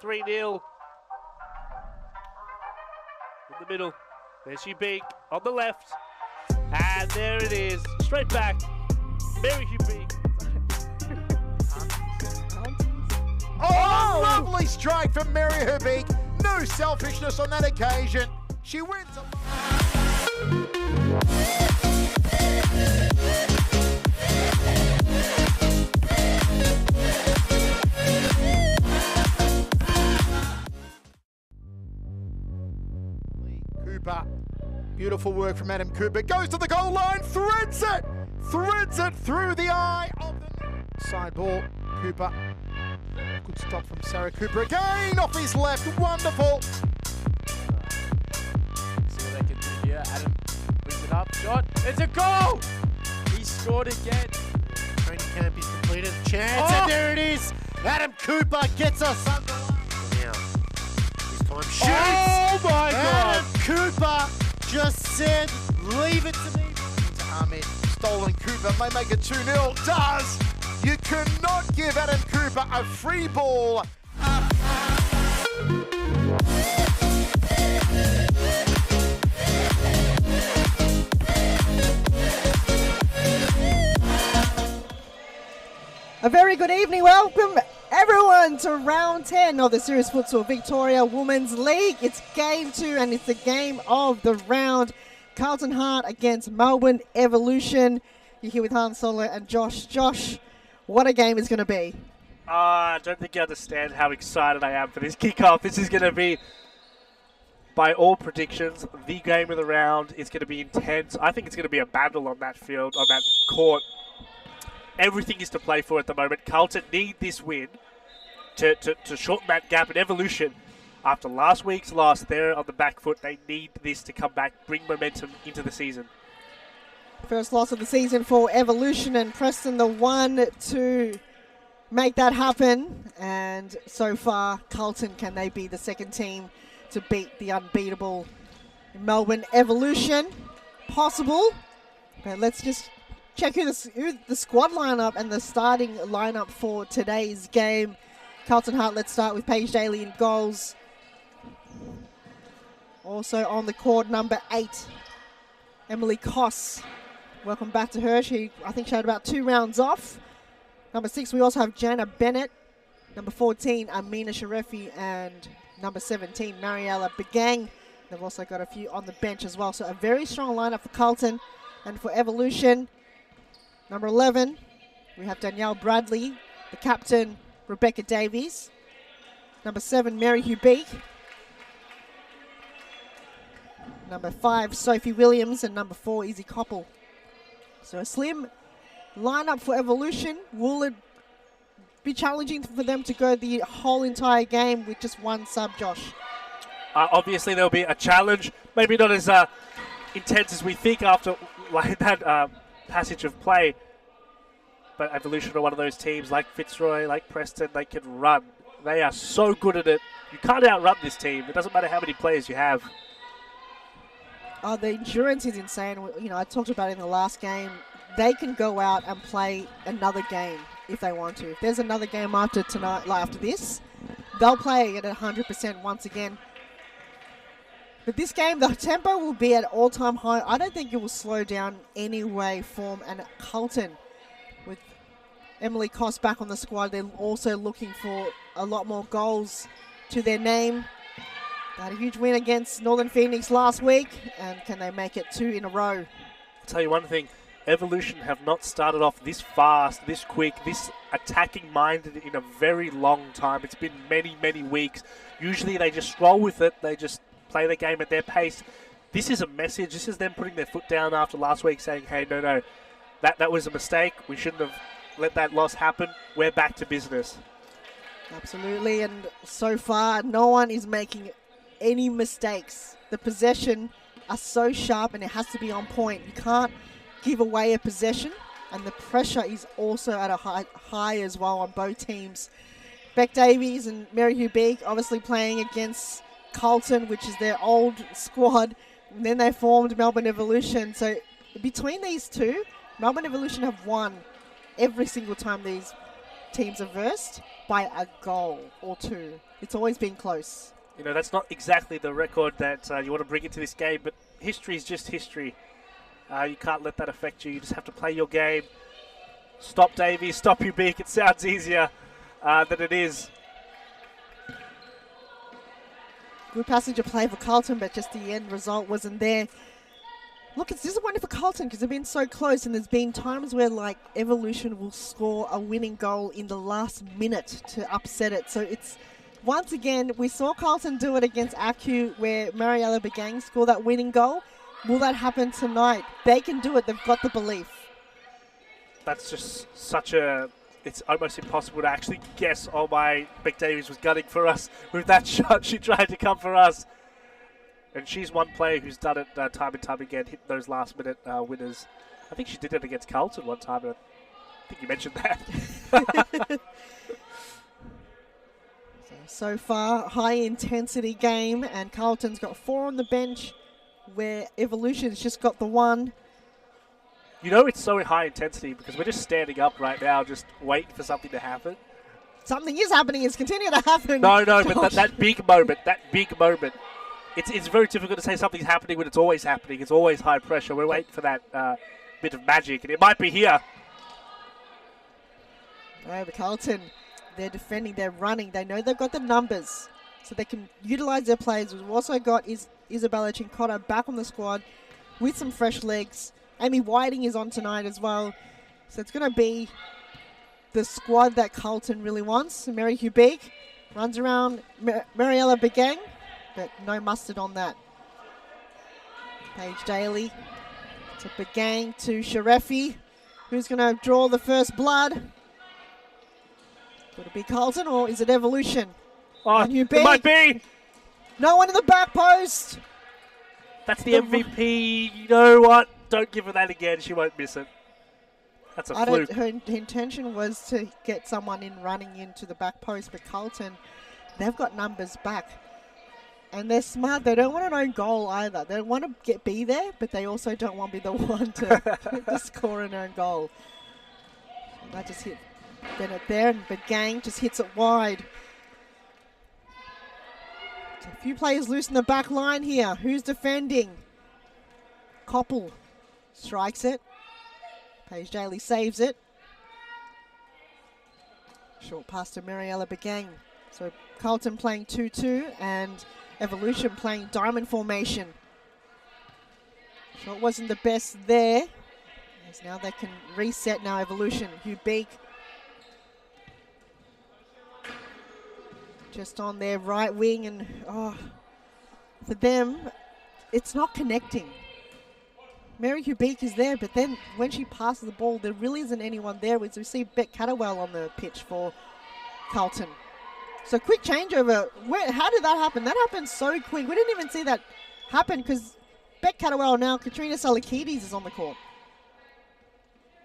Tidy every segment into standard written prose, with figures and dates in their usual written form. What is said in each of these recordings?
3-0. In the middle. There's Hubig on the left. And there it is. Straight back. Mary Hubig. Oh, lovely strike from Mary Hubig. No selfishness on that occasion. She wins. Cooper. Beautiful work from Adam Cooper. Goes to the goal line. Threads it through the eye of the side ball. Cooper. Good stop from Sarah Cooper again, off his left, wonderful. See what they can do here. Adam brings it up, shot, it's a goal! He scored again. Training camp is completed, chance, and there it is. Adam Cooper gets us under. Now, this time shoots. Oh my God! Adam Cooper just said, leave it to me. To Ahmed, stolen Cooper, may make it 2-0, does. You cannot give Adam Cooper a free ball. A very good evening. Welcome everyone to round 10 of the Serious Futsal Victoria Women's League. It's game 2 and it's the game of the round. Carlton Heart against Melbourne Evolution. You're here with Han Solo and Josh. Josh, what a game it's going to be. I don't think you understand how excited I am for this kickoff. This is going to be, by all predictions, the game of the round. It's going to be intense. I think it's going to be a battle on that field, on that court. Everything is to play for at the moment. Carlton need this win to shorten that gap. In Evolution, after last week's loss, they're on the back foot. They need this to come back, bring momentum into the season. First loss of the season for Evolution, and Preston the one to make that happen. And so far, Carlton, can they be the second team to beat the unbeatable Melbourne Evolution? Possible. But let's just check who the squad lineup and the starting lineup for today's game. Carlton Heart, let's start with Paige Daly in goals. Also on the court, number 8, Emily Koss. Welcome back to her. I think she had about 2 rounds off. Number 6, we also have Jana Bennett. Number 14, Amina Sharefi. And number 17, Mariella Begang. They've also got a few on the bench as well. So a very strong lineup for Carlton. And for Evolution, number 11, we have Danielle Bradley. The captain, Rebecca Davies. Number 7, Mary Hubig. Number 5, Sophie Williams. And number 4, Izzy Koppel. So a slim lineup for Evolution. Will it be challenging for them to go the whole entire game with just one sub, Josh? Obviously, there'll be a challenge. Maybe not as intense as we think after like that passage of play. But Evolution are one of those teams like Fitzroy, like Preston. They can run. They are so good at it. You can't outrun this team. It doesn't matter how many players you have. Oh, the endurance is insane. You know, I talked about it in the last game. They can go out and play another game if they want to. If there's another game after tonight, like after this, they'll play at 100% once again. But this game, the tempo will be at all-time high. I don't think it will slow down any way, form. And Carlton, with Emily Koss back on the squad, they're also looking for a lot more goals to their name. They had a huge win against Northern Phoenix last week, and can they make it 2 in a row? I'll tell you one thing, Evolution have not started off this fast, this quick, this attacking-minded in a very long time. It's been many, many weeks. Usually they just stroll with it. They just play the game at their pace. This is a message. This is them putting their foot down after last week saying, hey, no, that was a mistake. We shouldn't have let that loss happen. We're back to business. Absolutely, and so far, no one is making any mistakes. The possession are so sharp and it has to be on point. You can't give away a possession, and the pressure is also at a high as well on both teams. Beck Davies and Mary Hubig obviously playing against Carlton, which is their old squad, and then they formed Melbourne Evolution. So between these two, Melbourne Evolution have won every single time these teams have versed. by a goal or two. It's always been close. You know, that's not exactly the record that you want to bring into this game, but history is just history. You can't let that affect you. You just have to play your game. Stop Davies, stop Ubik. It sounds easier than it is. Good passage of play for Carlton, but just the end result wasn't there. Look, it's disappointing for Carlton because they've been so close, and there's been times where, like, Evolution will score a winning goal in the last minute to upset it. So it's, once again, we saw Carlton do it against ACU where Mariella Begang scored that winning goal. Will that happen tonight? They can do it. They've got the belief. That's just such a... It's almost impossible to actually guess. Oh my, Beck Davies was gunning for us with that shot. She tried to come for us. And she's one player who's done it time and time again, hit those last-minute winners. I think she did it against Carlton one time. I think you mentioned that. So far, high-intensity game, and Carlton's got 4 on the bench, where Evolution's just got the 1. You know it's so high intensity because we're just standing up right now, just waiting for something to happen. Something is happening. It's continuing to happen. No, but that big moment, it's very difficult to say something's happening when it's always happening. It's always high pressure. We're waiting for that bit of magic, and it might be here. No, but Carlton, they're defending, they're running. They know they've got the numbers, so they can utilise their players. We've also got Isabella Chincotta back on the squad with some fresh legs. Amy Whiting is on tonight as well. So it's going to be the squad that Carlton really wants. Mary Hubig runs around Mariella Begang, but no mustard on that. Paige Daly to Begang to Sharefi. Who's going to draw the first blood? Could it be Carlton or is it Evolution? Oh, it might be. No one in the back post. That's the MVP. You know what? Don't give her that again. She won't miss it. That's a fluke. Her intention was to get someone in running into the back post, but Carlton, they've got numbers back. And they're smart. They don't want an own goal either. They want to be there, but they also don't want to be the one to score an own goal. And that just hit Bennett there, and Begang just hits it wide. So a few players loose in the back line here. Who's defending? Koppel strikes it. Paige Daly saves it. Short pass to Mariella Begang. So Carlton playing 2-2 and Evolution playing diamond formation. Short wasn't the best there. As now they can reset now Evolution. Hubig just on their right wing, and for them, it's not connecting. Mary Hubik is there, but then when she passes the ball, there really isn't anyone there. We see Beck Catterwell on the pitch for Carlton. So quick changeover. How did that happen? That happened so quick. We didn't even see that happen because Beck Catterwell now, Katrina Salakides is on the court.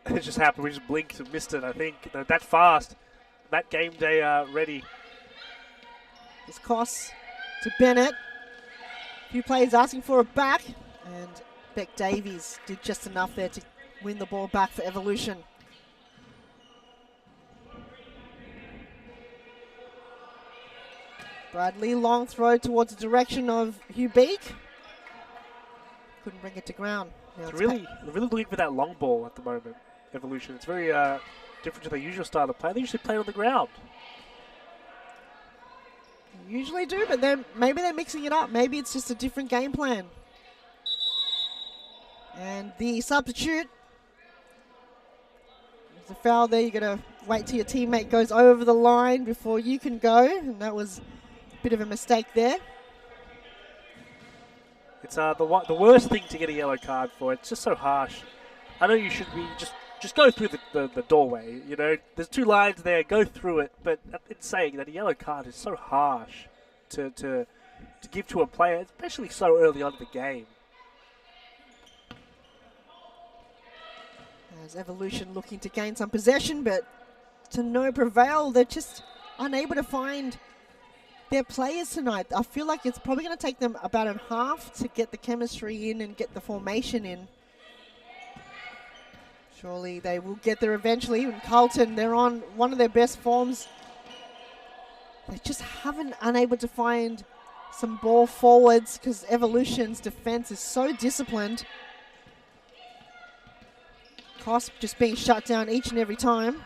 It just happened. We just blinked and missed it, I think. That fast. That game day ready. It's Koss to Bennett. A few players asking for it back. And Beck Davies did just enough there to win the ball back for Evolution. Bradley, long throw towards the direction of Hubik. Couldn't bring it to ground. Now it's really looking for that long ball at the moment, Evolution. It's very different to their usual style of play. They usually play on the ground. Usually do, but maybe they're mixing it up. Maybe it's just a different game plan. And the substitute. There's a foul there. You've got to wait till your teammate goes over the line before you can go. And that was a bit of a mistake there. It's the worst thing to get a yellow card for. It's just so harsh. I know you should be just go through the doorway. You know, there's 2 lines there. Go through it. But it's saying that a yellow card is so harsh to give to a player, especially so early on in the game. As Evolution looking to gain some possession, but to no prevail. They're just unable to find their players tonight. I feel like it's probably going to take them about a half to get the chemistry in and get the formation in. Surely they will get there eventually. And Carlton, they're on one of their best forms they just haven't unable to find some ball forwards because Evolution's defense is so disciplined. Cosp just being shut down each and every time.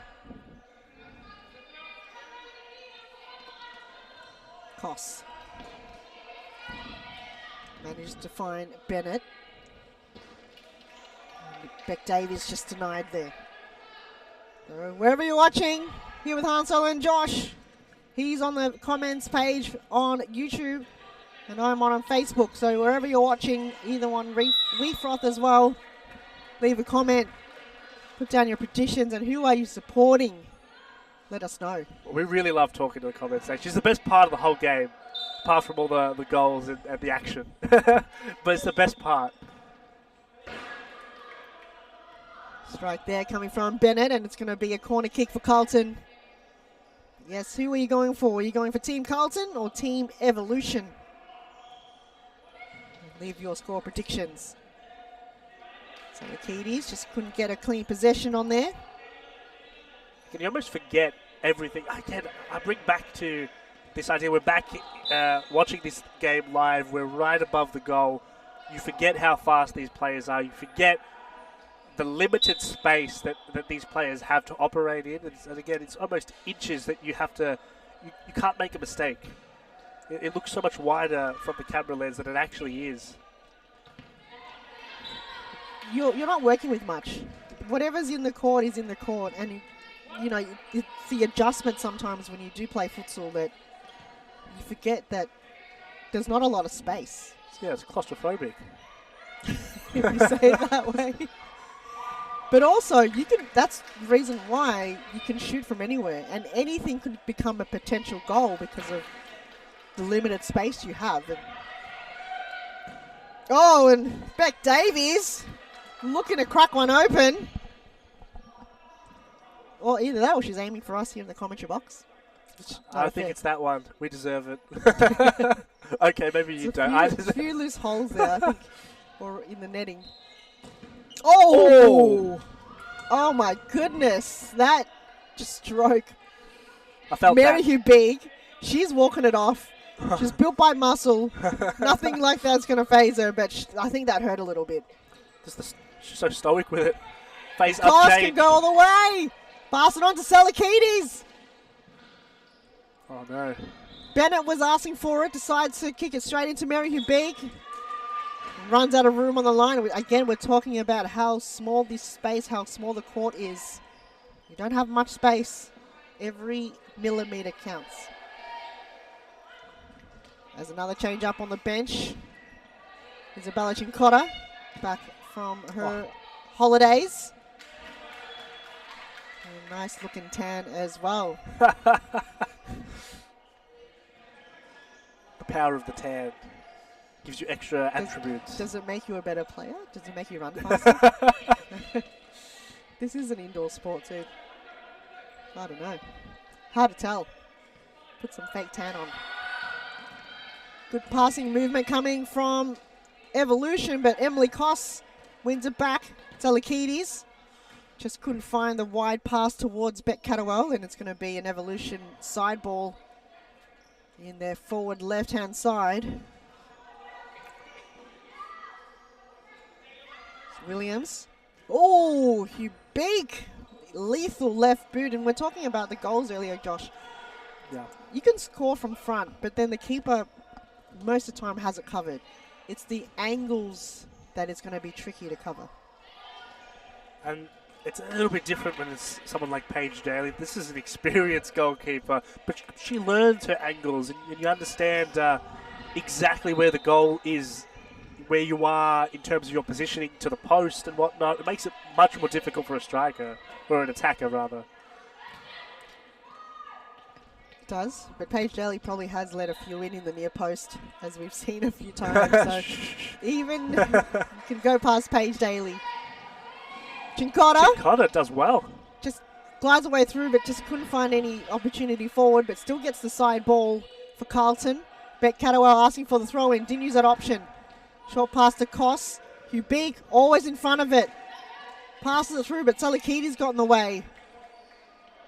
Cos manages to find Bennett. And Beck Davies just denied there. So wherever you're watching, here with Hansel and Josh, he's on the comments page on YouTube, and I'm on Facebook. So wherever you're watching, either on WeFroth as well, leave a comment, put down your predictions, and who are you supporting? Let us know. We really love talking to the comment section. It's the best part of the whole game, apart from all the goals and the action. But it's the best part. Strike there coming from Bennett, and it's going to be a corner kick for Carlton. Yes, who are you going for? Are you going for Team Carlton or Team Evolution? Leave your score predictions. So Akides just couldn't get a clean possession on there. Can you almost forget everything? Again, I bring back to this idea. We're back watching this game live. We're right above the goal. You forget how fast these players are. You forget the limited space that these players have to operate in. And again, it's almost inches that you have to, you can't make a mistake. It looks so much wider from the camera lens than it actually is. You're not working with much. Whatever's in the court is in the court, and you know, it's the adjustment sometimes when you do play futsal that you forget that there's not a lot of space. Yeah, it's claustrophobic. If you say it that way. But also, you can. That's the reason why you can shoot from anywhere, and anything could become a potential goal because of the limited space you have. And Beck Davies looking to crack one open. Or either that or she's aiming for us here in the commentary box. I think it's that one. We deserve it. Okay, maybe you don't. A few loose holes there, I think, or in the netting. Oh! Oh my goodness. That just stroke. I felt Mary that. Hugh Big, she's walking it off. She's built by muscle. Nothing like that's going to phase her, but I think that hurt a little bit. She's so stoic with it. Face up Cos change. can go all the way. Pass it on to Salakides. Oh no. Bennett was asking for it, decides to kick it straight into Mary Hugh Big. Runs out of room on the line. Again, we're talking about how small this space, how small the court is. You don't have much space. Every millimeter counts. There's another change up on the bench. Isabella Cincotta back from her holidays. A nice looking tan as well. The power of the tan gives you extra attributes. Does it make you a better player? Does it make you run faster? This is an indoor sport too. I don't know. Hard to tell. Put some fake tan on. Good passing movement coming from Evolution, but Emily Cos wins it back. Salakides just couldn't find the wide pass towards Beck Catterwell, and it's going to be an Evolution side ball in their forward left-hand side. Williams. Oh, you big, lethal left boot. And we're talking about the goals earlier, Josh. Yeah. You can score from front, but then the keeper most of the time has it covered. It's the angles that it's going to be tricky to cover. And it's a little bit different when it's someone like Paige Daly. This is an experienced goalkeeper, but she learns her angles, and you understand exactly where the goal is, where you are in terms of your positioning to the post and whatnot. It makes it much more difficult for a striker, or an attacker rather. It does, but Paige Daly probably has let a few in the near post, as we've seen a few times. So even you can go past Paige Daly. Cincotta does well. Just glides away through, but just couldn't find any opportunity forward, but still gets the side ball for Carlton. Beck Catterwell asking for the throw-in, didn't use that option. Short pass to Cos. Hugh Big, always in front of it. Passes it through, but Salakides got in the way.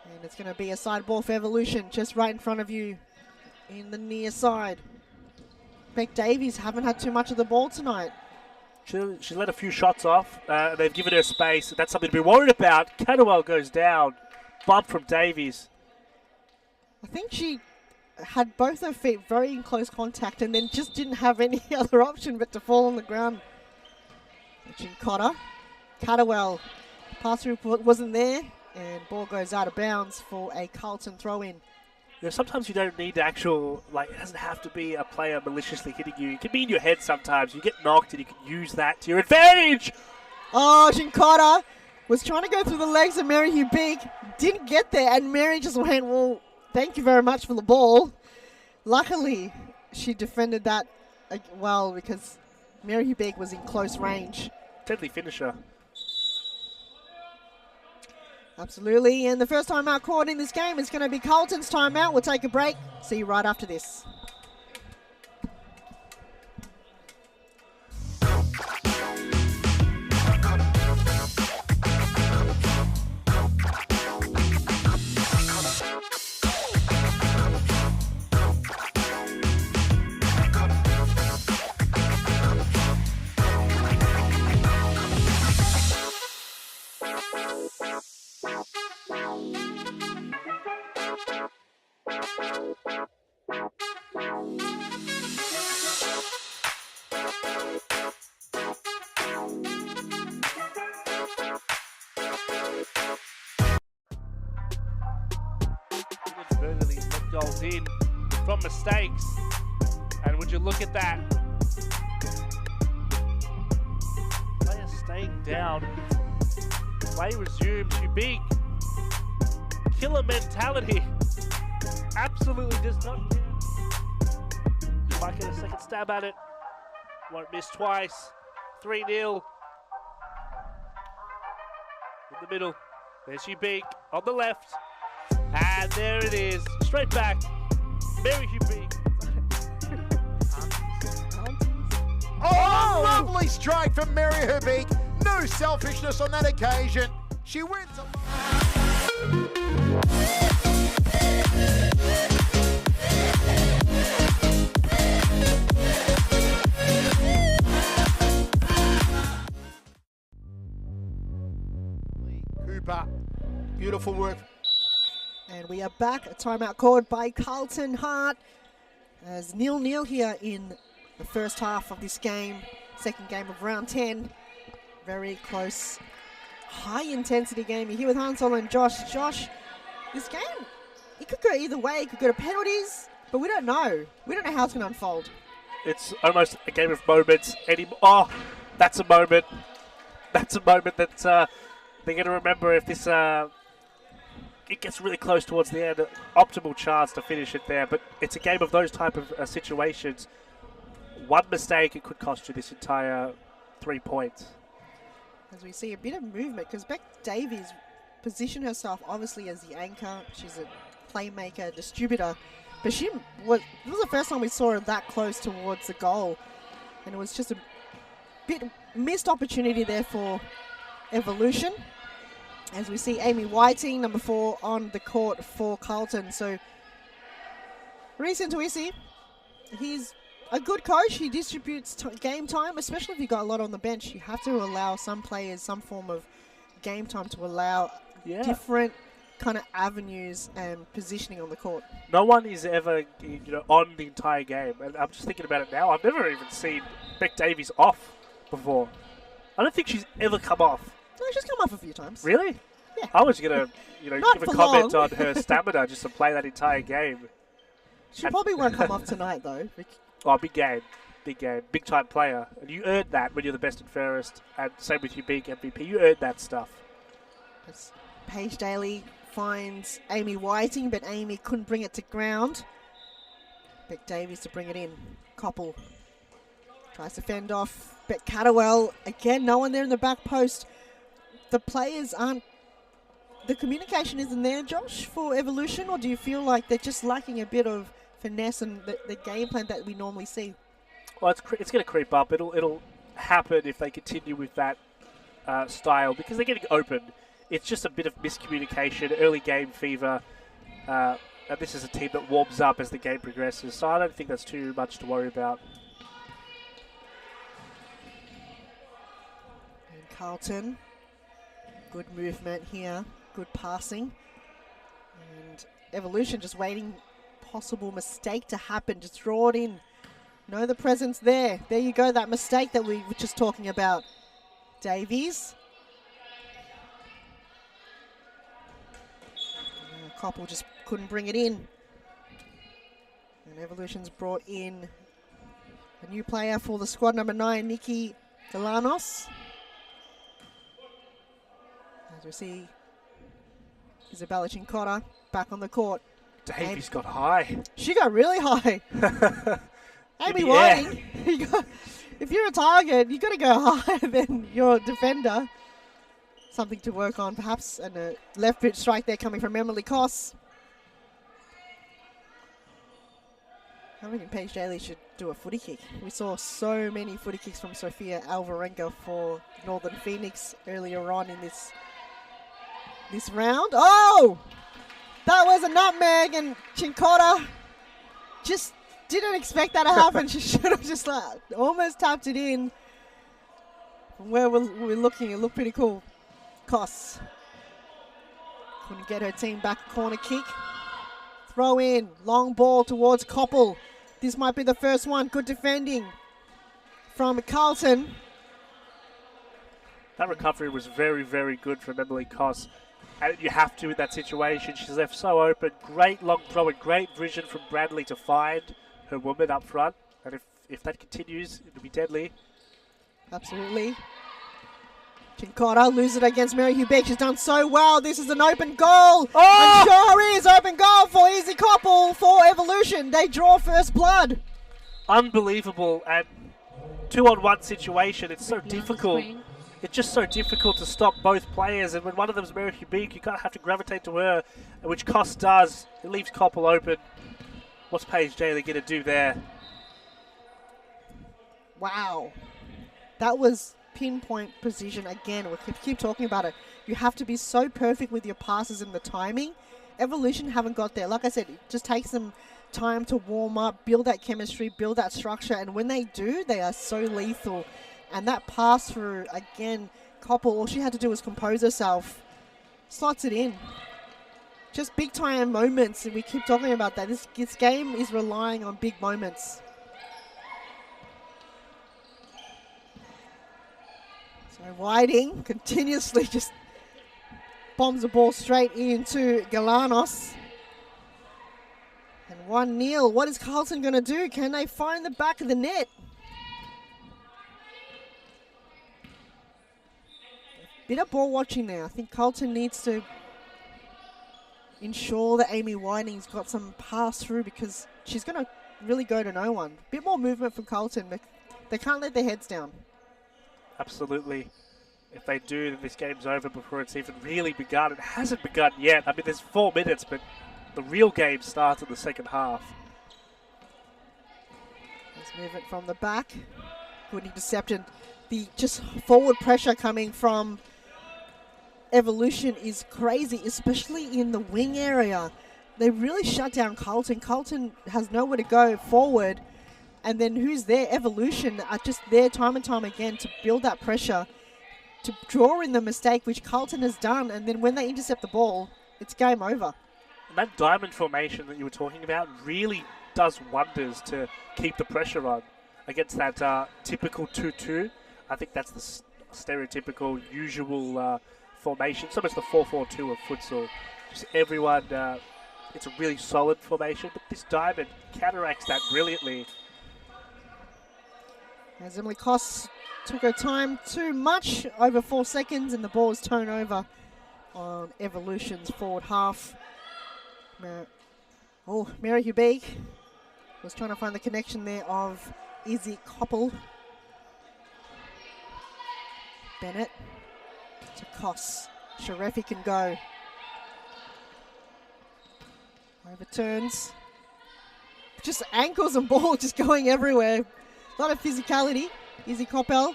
And it's going to be a side ball for Evolution, just right in front of you. in the near side. Beck Davies haven't had too much of the ball tonight. She let a few shots off. They've given her space. That's something to be worried about. Cadwell goes down. Bump from Davies. I think she had both her feet very in close contact and then just didn't have any other option but to fall on the ground. Cotter. Cadwell. Pass through wasn't there, and ball goes out of bounds for a Carlton throw-in. You know, sometimes you don't need actual, like, it doesn't have to be a player maliciously hitting you. It can be in your head sometimes. You get knocked and you can use that to your advantage. Oh, Cotter was trying to go through the legs of Mary Hugh Big. Didn't get there, and Mary just went, well, thank you very much for the ball. Luckily, she defended that well because Mary Hugh Big was in close range. Deadly finisher. Absolutely, and the first timeout called in this game is going to be Carlton's timeout. We'll take a break. See you right after this. Burgley let goals in from mistakes, and would you look at that? Player staying down. Play resumes. You big killer mentality. Absolutely does not care. Might get a second stab at it. Won't miss twice. 3-0. In the middle. There's you big on the left. And there it is. Straight back. Mary Hugh Big. Oh, lovely strike from Mary Hubig. No selfishness on that occasion. She wins. Cooper, beautiful work. And we are back. A timeout called by Carlton Hart. As 0-0 here in the first half of this game. Second game of round 10. Very close, high intensity game. You're here with Hansel and Josh. Josh, this game, it could go either way. It could go to penalties, but we don't know. We don't know how it's going to unfold. It's almost a game of moments. Oh, that's a moment. That's a moment that they're going to remember if this... it gets really close towards the end. Optimal chance to finish it there, but it's a game of those type of situations. One mistake, it could cost you this entire 3 points. As we see a bit of movement, because Beck Davies positioned herself obviously as the anchor. She's a playmaker, distributor, but this was the first time we saw her that close towards the goal, and it was just a bit missed opportunity there for Evolution. As we see Amy Whiting, number 4, on the court for Carlton. So, Reece Intuisi, he's a good coach. He distributes game time, especially if you've got a lot on the bench. You have to allow some players some form of game time to allow different kind of avenues and positioning on the court. No one is ever, on the entire game. And I'm just thinking about it now. I've never even seen Beck Davies off before. I don't think she's ever come off. No, she's come off a few times. Really? Yeah. I was going to, give a comment long. on her stamina just to play that entire game. She probably won't come off tonight, though. Oh, big game. Big game. Big time player. And you earned that when you're the best and fairest. And same with you, big MVP. You earned that stuff. As Paige Daly finds Amy Whiting, but Amy couldn't bring it to ground. Beck Davies to bring it in. Koppel tries to fend off Beck Cadwell. Again, no one there in the back post. The players aren't... The communication isn't there, Josh, for Evolution, or do you feel like they're just lacking a bit of finesse and the game plan that we normally see? Well, it's going to creep up. It'll happen if they continue with that style because they're getting open. It's just a bit of miscommunication, early game fever. And this is a team that warms up as the game progresses, so I don't think that's too much to worry about. And Carlton, good movement here, good passing. And Evolution just waiting, possible mistake to happen, just draw it in. Know the presence there. There you go, that mistake that we were just talking about. Davies. Koppel just couldn't bring it in. And Evolution's brought in a new player for the squad, number 9, Nikki Delanos. As we see Isabella Cincotta back on the court. Davies got high. She got really high. Amy Yeah. Whiting, if you're a target, you got to go higher than your defender. Something to work on, perhaps. And a left foot strike there coming from Emily Koss. I think Paige Daly should do a footy kick. We saw so many footy kicks from Sofia Alvarenga for Northern Phoenix earlier on in this round. Oh! That was a nutmeg, and Cincotta just didn't expect that to happen. She should have just almost tapped it in. From where we're looking, it looked pretty cool. Koss couldn't get her team back. Corner kick. Throw in. Long ball towards Koppel. This might be the first one. Good defending from Carlton. That recovery was very, very good from Emily Koss. And you have to in that situation. She's left so open. Great long throw and great vision from Bradley to find her woman up front. And if that continues, it'll be deadly. Absolutely. Cincotta loses it against Mary Hugh Beck. She's done so well. This is an open goal. Oh! And sure is. Open goal for Izzy Koppel for Evolution. They draw first blood. Unbelievable. And 2-on-1 situation. It's so difficult. It's just so difficult to stop both players. And when one of them's Mary Hugh Beck, you kind of have to gravitate to her, which Koss does. It leaves Koppel open. What's Paige Daly going to do there? Wow. That was pinpoint precision again. We keep talking about it. You have to be so perfect with your passes and the timing. Evolution haven't got there. Like I said, it just takes them time to warm up, build that chemistry, build that structure, and when they do, they are so lethal. And that pass through, again, Koppel, all she had to do was compose herself, slots it in. Just big time moments, and we keep talking about that. This game is relying on big moments. So Whiting continuously just bombs the ball straight into Galanos. And 1-0. What is Carlton going to do? Can they find the back of the net? Bit of ball watching there. I think Carlton needs to ensure that Amy Whiting's got some pass through because she's going to really go to no one. Bit more movement from Carlton, but they can't let their heads down. Absolutely. If they do, then this game's over before it's even really begun. It hasn't begun yet. I mean, there's 4 minutes, but the real game starts in the second half. Nice movement from the back. Good interception. The just forward pressure coming from Evolution is crazy, especially in the wing area. They really shut down Carlton. Carlton has nowhere to go forward. And then who's there? Evolution are just there time and time again to build that pressure, to draw in the mistake, which Carlton has done. And then when they intercept the ball, it's game over. And that diamond formation that you were talking about really does wonders to keep the pressure on against that typical 2-2. I think that's the stereotypical, usual formation. It's almost the 4-4-2 of futsal. Just everyone, it's a really solid formation, but this diamond counteracts that brilliantly. As Emily Koss took her time too much, over 4 seconds, and the ball is turned over on Evolution's forward half. Mary Hugh Beek was trying to find the connection there of Izzy Koppel. Bennett to Koss. Sharefi can go. Overturns. Just ankles and ball just going everywhere. A lot of physicality. Izzy Koppel.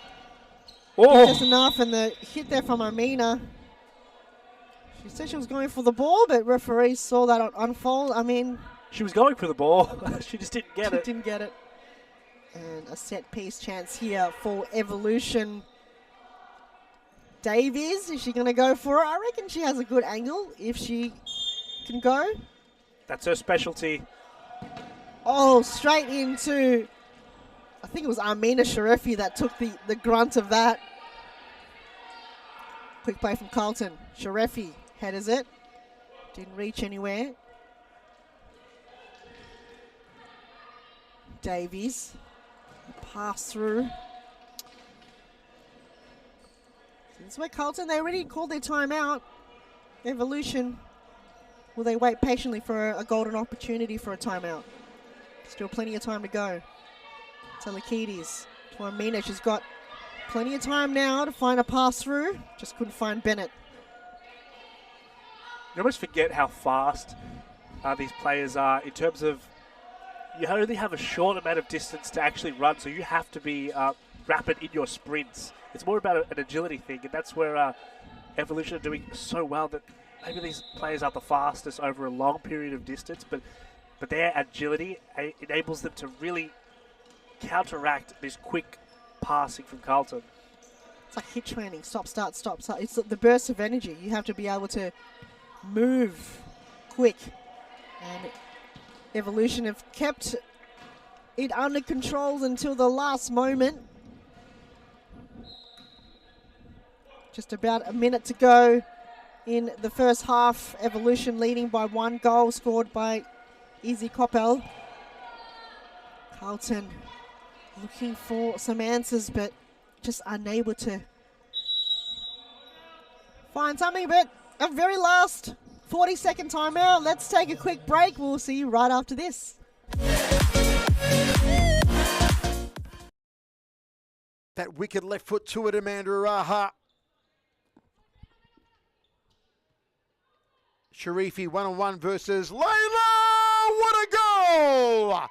Oh. Just enough, and the hit there from Amina. She said she was going for the ball, but referee saw that unfold. I mean, she was going for the ball. She just didn't get it. Didn't get it. And a set piece chance here for Evolution. Davies, is she going to go for it? I reckon she has a good angle if she can go. That's her specialty. Oh, straight into, I think it was Amina Sharifi that took the grunt of that. Quick play from Carlton. Sharifi headers it. Didn't reach anywhere. Davies. Pass through. This is where Carlton, they already called their timeout. Evolution. Will they wait patiently for a golden opportunity for a timeout? Still plenty of time to go. Telekides to Amina. She's got plenty of time now to find a pass through. Just couldn't find Bennett. You almost forget how fast these players are in terms of you only have a short amount of distance to actually run, so you have to be rapid in your sprints. It's more about an agility thing, and that's where Evolution are doing so well that maybe these players are the fastest over a long period of distance, but their agility enables them to really counteract this quick passing from Carlton. It's like hit training, stop, start, stop, start. It's the burst of energy. You have to be able to move quick. And Evolution have kept it under control until the last moment. Just about a minute to go in the first half. Evolution leading by 1 goal, scored by Izzy Coppell. Carlton looking for some answers, but just unable to find something. But a very last 40-second timeout. Let's take a quick break. We'll see you right after this. That wicked left foot to it, Amanda Araha. Sharifi 1-on-1 versus Layla. What a goal!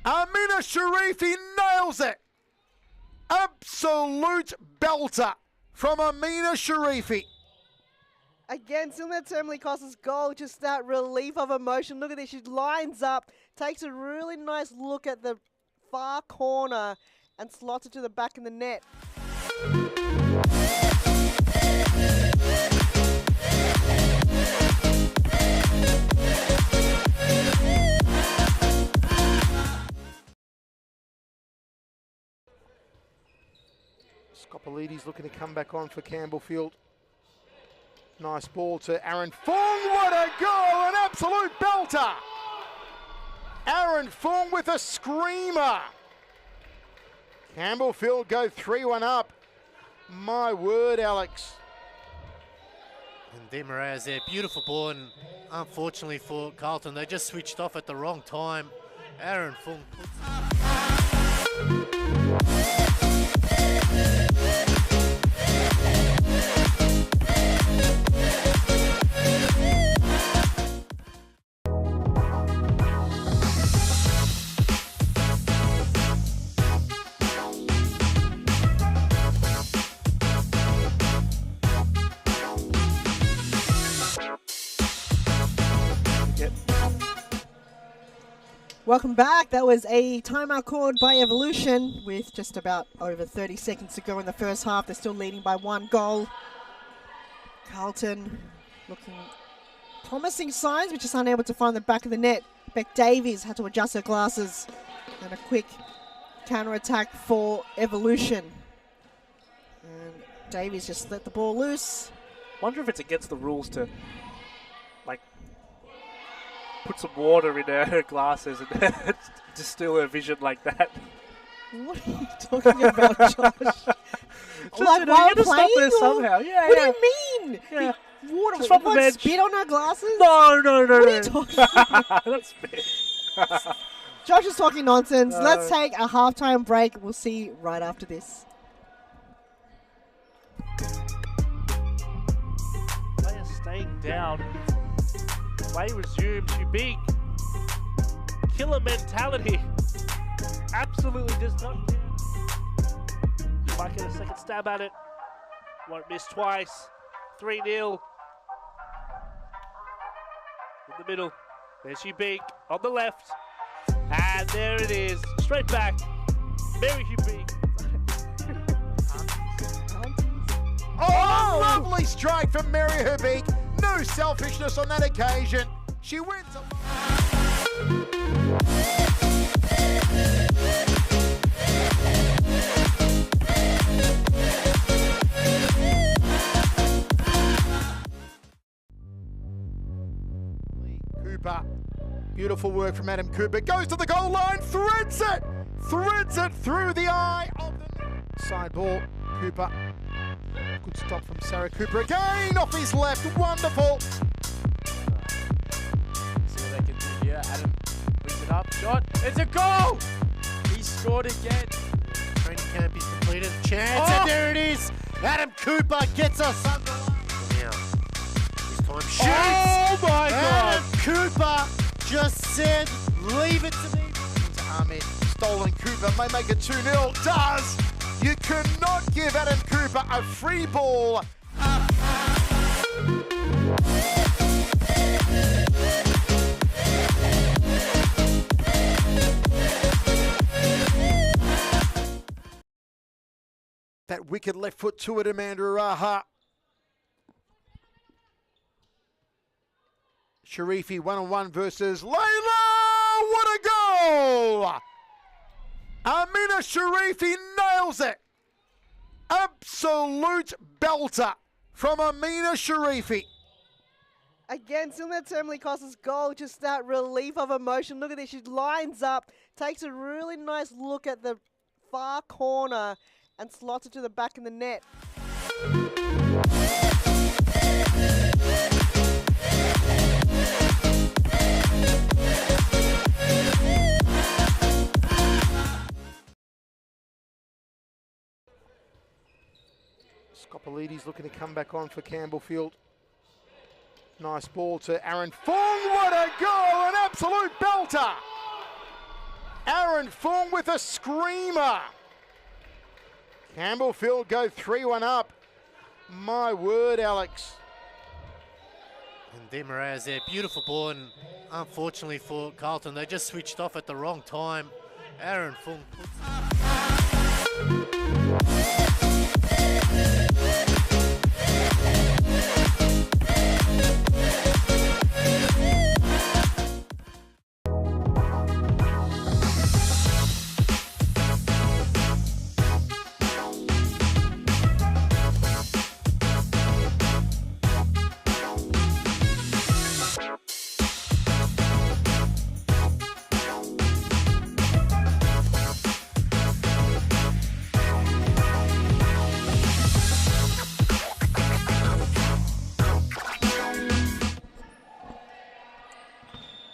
Amina Sharifi nails it. Absolute belter from Amina Sharifi. Again, similar to Emily Costa's goal, just that relief of emotion. Look at this, she lines up, takes a really nice look at the far corner and slots it to the back of the net. Scoppolides looking to come back on for Campbellfield. Nice ball to Aaron Fong. What a goal! An absolute belter! Aaron Fong with a screamer. Campbellfield go 3-1 up. My word, Alex. And De Moraes there, beautiful ball, and unfortunately for Carlton, they just switched off at the wrong time. Aaron Fong puts Welcome back. That was a timeout called by Evolution with just about over 30 seconds to go in the first half. They're still leading by 1 goal. Carlton looking promising signs, but just unable to find the back of the net. Beck Davies had to adjust her glasses. And a quick counter-attack for Evolution. And Davies just let the ball loose. Wonder if it's against the rules to put some water in her glasses and distill her vision like that. What are you talking about, Josh? Like while playing somehow. Yeah, what do you mean? Yeah. Water, just from the bench. Spit on her glasses? No. What are you talking about? That's spit. Josh is talking nonsense. Let's take a halftime break. We'll see you right after this. Players staying down. Play resumes. You big killer mentality. Absolutely does not care. Might get a second stab at it. Won't miss twice. 3-0. In the middle. There she big on the left. And there it is. Straight back. Mary Hubig. Oh, lovely strike from Mary Hubig. No selfishness on that occasion. She wins. Cooper. Beautiful work from Adam Cooper. Goes to the goal line. Threads it. Threads it through the eye of the net. Side ball. Cooper. Good stop from Sarah Cooper again off his left. Wonderful. See what they can do here. Adam brings it up. Shot. It's a goal! He scored again. Training camp is completed. Chance, and there it is. Adam Cooper gets us under. Now, this time shoots. Oh my God! Adam Cooper just said, leave it to me. To Ahmed. Stolen. Cooper may make it 2-0. Does. You cannot give Adam Cooper a free ball. That wicked left foot to it, Amanda Araha. Sharifi 1-on-1 versus Layla. What a goal! Amina Sharifi nails it. Absolute belter from Amina Sharifi. Again, similar to Emily Costa's goal, just that relief of emotion. Look at this, she lines up, takes a really nice look at the far corner and slots it to the back of the net. Scopolides looking to come back on for Campbellfield. Nice ball to Aaron Fong. What a goal! An absolute belter! Aaron Fong with a screamer. Campbellfield go 3-1 up. My word, Alex. And Demaraz there, beautiful ball, and unfortunately for Carlton, they just switched off at the wrong time. Aaron Fung puts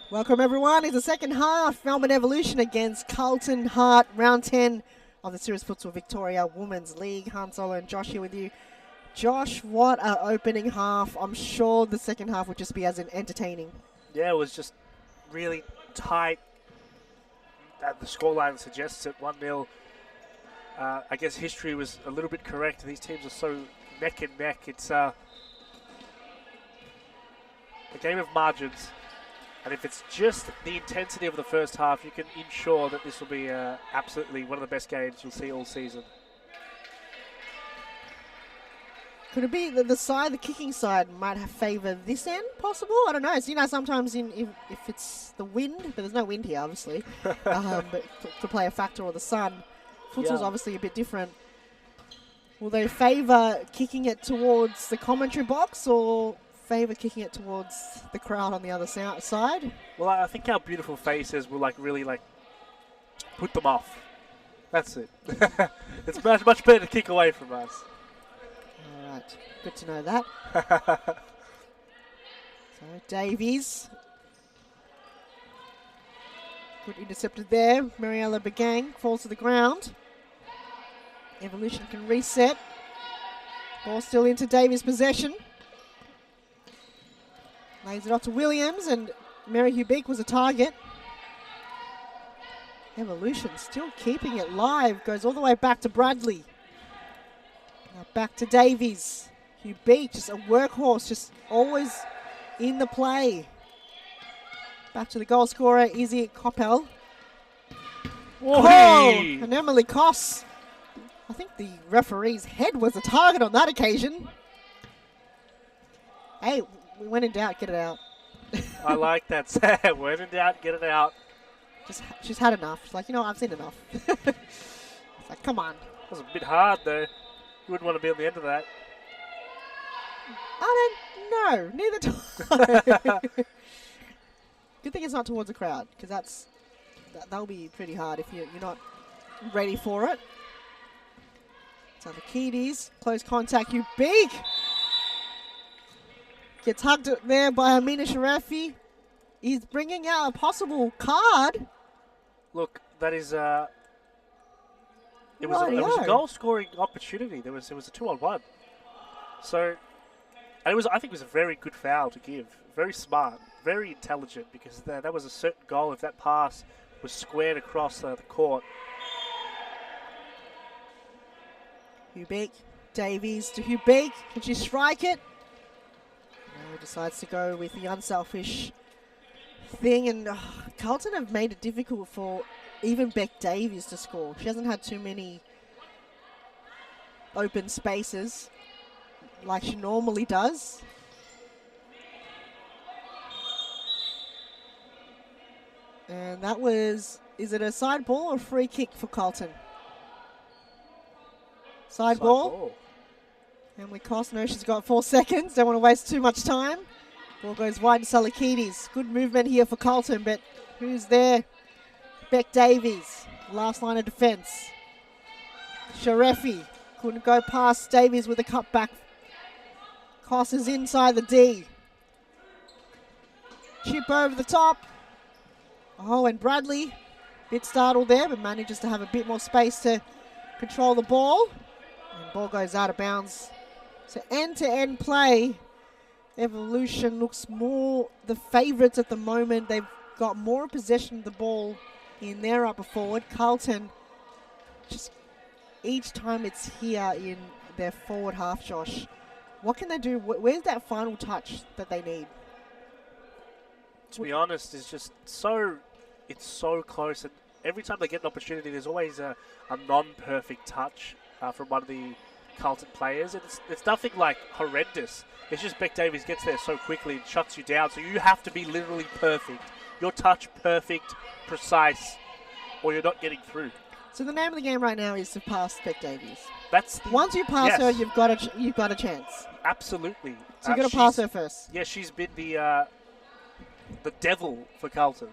Welcome everyone, it's the second half, Melbourne Evolution against Carlton Hart, round 10 of the Series Futsal Victoria Women's League. Han Solo and Josh here with you. Josh, what an opening half. I'm sure the second half would just be as entertaining. Yeah, it was just really tight. The scoreline suggests it, 1-0. I guess history was a little bit correct. These teams are so neck and neck. It's a game of margins. And if it's just the intensity of the first half, you can ensure that this will be absolutely one of the best games you'll see all season. Could it be that the kicking side might have favour this end, possible? I don't know. So, you know, sometimes if it's the wind, but there's no wind here, obviously, but to play a factor, or the sun. Futsal's obviously a bit different. Will they favour kicking it towards the commentary box, or favour kicking it towards the crowd on the other side? Well, I think our beautiful faces will really put them off. That's it. It's much better to kick away from us. All right, good to know that. So Davies, good intercepted there. Mariella Begang falls to the ground. Evolution can reset. Ball still into Davies' possession. Lays it off to Williams, and Mary Hubig was a target. Evolution still keeping it live. Goes all the way back to Bradley. Now back to Davies. Hubig, just a workhorse, just always in the play. Back to the goal scorer, Izzy Coppell. Whoa! And Emily Koss. I think the referee's head was the target on that occasion. Hey, when in doubt, get it out. I like that. Sam. When in doubt, get it out. She's had enough. She's like, you know what, I've seen enough. It's like, come on. That was a bit hard, though. You wouldn't want to be on the end of that. I don't know. Neither do I. Good thing it's not towards the crowd, because that'll be pretty hard if you're not ready for it. So the Keaties, close contact, you big. Gets hugged there by Amina Sharafi. He's bringing out a possible card. Look, that is it was a goal-scoring opportunity. There was a 2-on-1. So, and I think it was a very good foul to give. Very smart, very intelligent, because that was a certain goal if that pass was squared across the court. Hubeek, Davies to Hubeek. Can she strike it? No, decides to go with the unselfish thing, and Carlton have made it difficult for even Beck Davies to score. She hasn't had too many open spaces like she normally does. And that was, is it a side ball or free kick for Carlton? Side ball. Emily Koss, no, she's got 4 seconds. Don't want to waste too much time. Ball goes wide to Salakidis. Good movement here for Carlton, but who's there? Beck Davies, last line of defence. Sharefi couldn't go past Davies with a cutback. Koss is inside the D. Chip over the top. Oh, and Bradley, bit startled there, but manages to have a bit more space to control the ball. And ball goes out of bounds. So end-to-end play. Evolution looks more the favourites at the moment. They've got more possession of the ball in their upper forward. Carlton, just each time it's here in their forward half, Josh, what can they do? Where's that final touch that they need? To be honest, it's just it's so close, and every time they get an opportunity, there's always a non-perfect touch from one of the Carlton players, and it's nothing like horrendous. It's just Beck Davies gets there so quickly and shuts you down, so you have to be literally perfect. Your touch perfect, precise, or you're not getting through. So the name of the game right now is to pass Beck Davies. Once you pass her, you've got a chance. Absolutely. So you've got to pass her first. Yeah, she's been the devil for Carlton.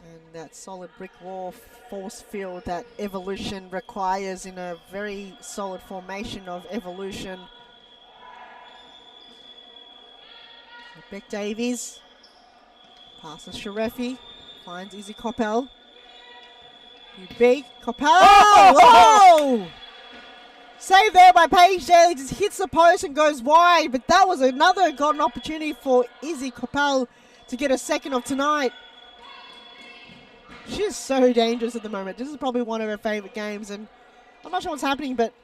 And that solid brick wall force field that Evolution requires in a very solid formation of Evolution. Beck Davies passes Sharefi, finds Izzy Coppell. You big Coppell! Oh! Save there by Paige Daly, just hits the post and goes wide, but that was another golden opportunity for Izzy Coppell to get a second of tonight. She's so dangerous at the moment. This is probably one of her favourite games, and I'm not sure what's happening, but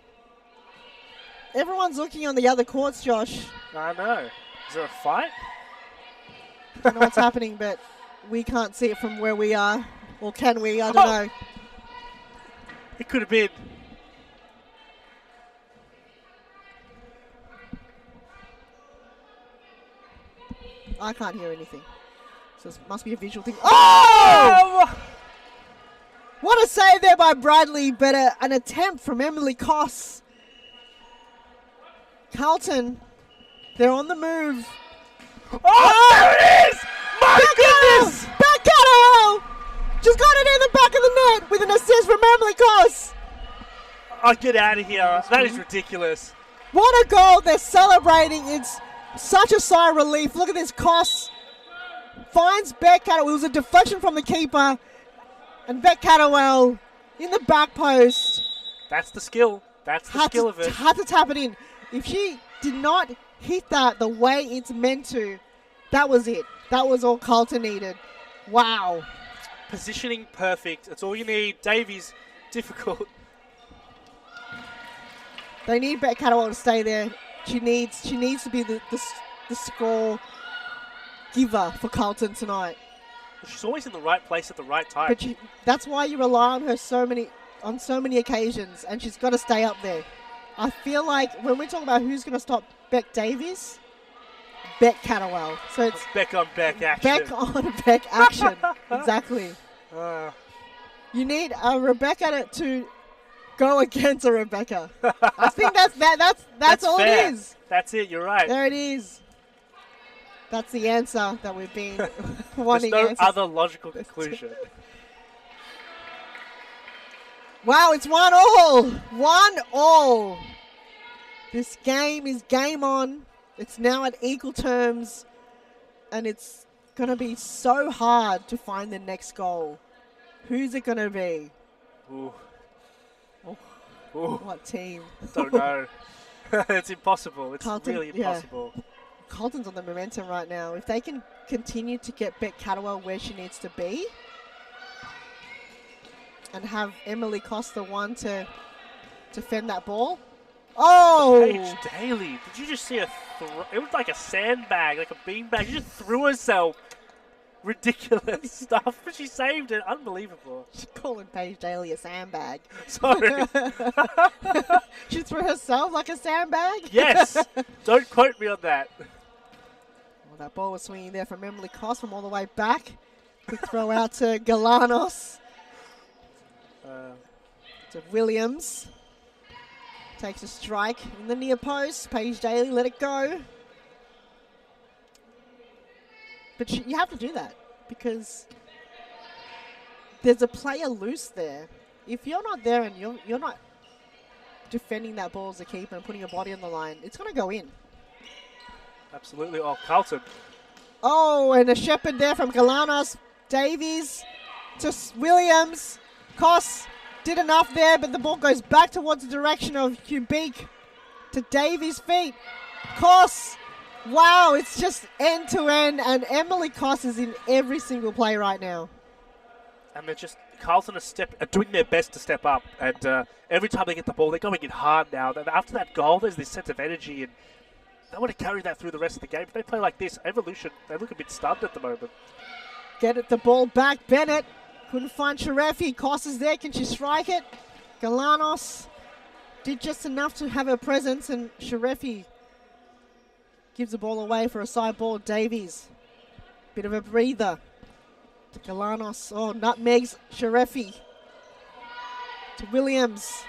everyone's looking on the other courts, Josh. I know. Is there a fight? I don't know what's happening, but we can't see it from where we are. Or can we? I don't know. It could have been. I can't hear anything. So this must be a visual thing. Oh! What a save there by Bradley, but an attempt from Emily Koss. Carlton, they're on the move. Oh, there it is! My goodness! Back at her! Just got it in the back of the net with an assist from Emily Koss. Oh, get out of here. That is ridiculous. What a goal. They're celebrating. It's such a sigh of relief. Look at this. Koss finds Beck Catterwell. It was a deflection from the keeper. And Beck Catterwell in the back post. That's the skill. That's the skill of it. Had to tap it in. If she did not hit that the way it's meant to, that was it. That was all Carlton needed. Wow. Positioning perfect. That's all you need. Davies, difficult. They need Beck Catterwell to stay there. She needs to be the score giver for Carlton tonight. She's always in the right place at the right time. But that's why you rely on her on so many occasions, and she's got to stay up there. I feel like when we talk about who's going to stop Beck Davies, Beck Catterwell. So it's Beck on Beck action. Beck on Beck action. Exactly. You need a Rebecca to go against a Rebecca. I think that's all fair. it is. That's it. You're right. There it is. That's the answer that we've been There's wanting. no answers. other logical conclusion. Wow, it's 1-1. 1-1. This game is game on. It's now at equal terms, and it's going to be so hard to find the next goal. Who's it going to be? Ooh. Oh, Ooh. what team? Don't know. It's impossible. It's Carlton, really yeah. impossible. Carlton's on the momentum right now. If they can continue to get Beck Catterwell where she needs to be and have Emily Costa one to defend that ball. Oh! Paige Daly, did you just see it was like a sandbag, like a beanbag. She just threw herself. Ridiculous stuff, but she saved it. Unbelievable. She's calling Paige Daly a sandbag. Sorry. She threw herself like a sandbag? Yes. Don't quote me on that. Well, that ball was swinging there from Emily Cost from all the way back. Quick throw out to Galanos. To Williams. Takes a strike in the near post. Paige Daly, let it go. But you have to do that because there's a player loose there. If you're not there and you're not defending that ball as a keeper and putting your body on the line, it's going to go in. Absolutely. Oh, Carlton. Oh, and a shepherd there from Galanos. Davies to Williams. Koss did enough there, but the ball goes back towards the direction of Kubik to Davies' feet. Koss. Wow, it's just end-to-end, and Emily Koss is in every single play right now. And they're just, Carlton are doing their best to step up, and every time they get the ball, they're going in hard now. After that goal, there's this sense of energy, and they want to carry that through the rest of the game. If they play like this, Evolution, they look a bit stunned at the moment. Get it, the ball back, Bennett. Couldn't find Sharefi. Koss is there, can she strike it? Galanos did just enough to have her presence, and Sharefi gives the ball away for a side ball. Davies, bit of a breather to Galanos. Oh, nutmegs Sharefi to Williams.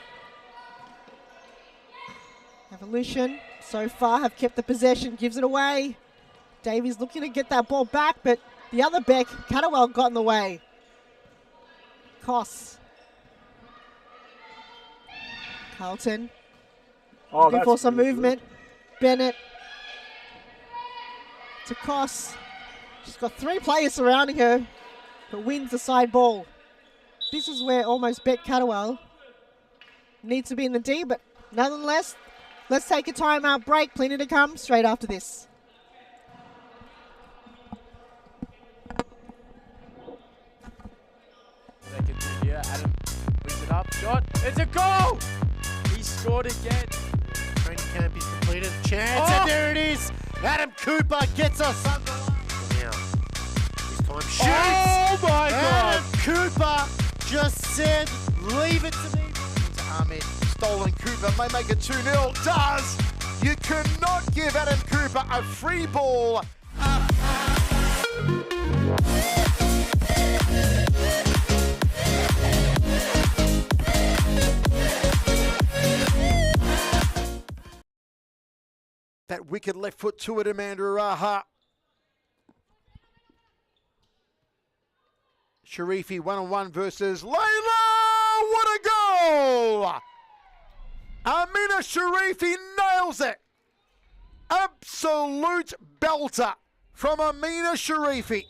Evolution so far have kept the possession, gives it away. Davies looking to get that ball back, but the other Beck, Catterwell, got in the way. Koss. Carlton looking for some movement. Bennett to Koss. She's got 3 players surrounding her, but wins the side ball. This is where almost Beck Catterwell needs to be in the D, but nonetheless, let's take a timeout break. Plenty to come straight after this. Seconds in here. Adam brings it up. Shot. It's a goal! He scored again. Training camp is completed. Chance, and there it is. Adam Cooper gets us under. Now, this time shoots. Oh my God! Adam Cooper just said, leave it to me. To Ahmed, stolen Cooper may make it 2-0. Does! You cannot give Adam Cooper a free ball. That wicked left foot to it, Amanda Araha. Sharifi 1-on-1 versus Layla. What a goal! Amina Sharifi nails it. Absolute belter from Amina Sharifi.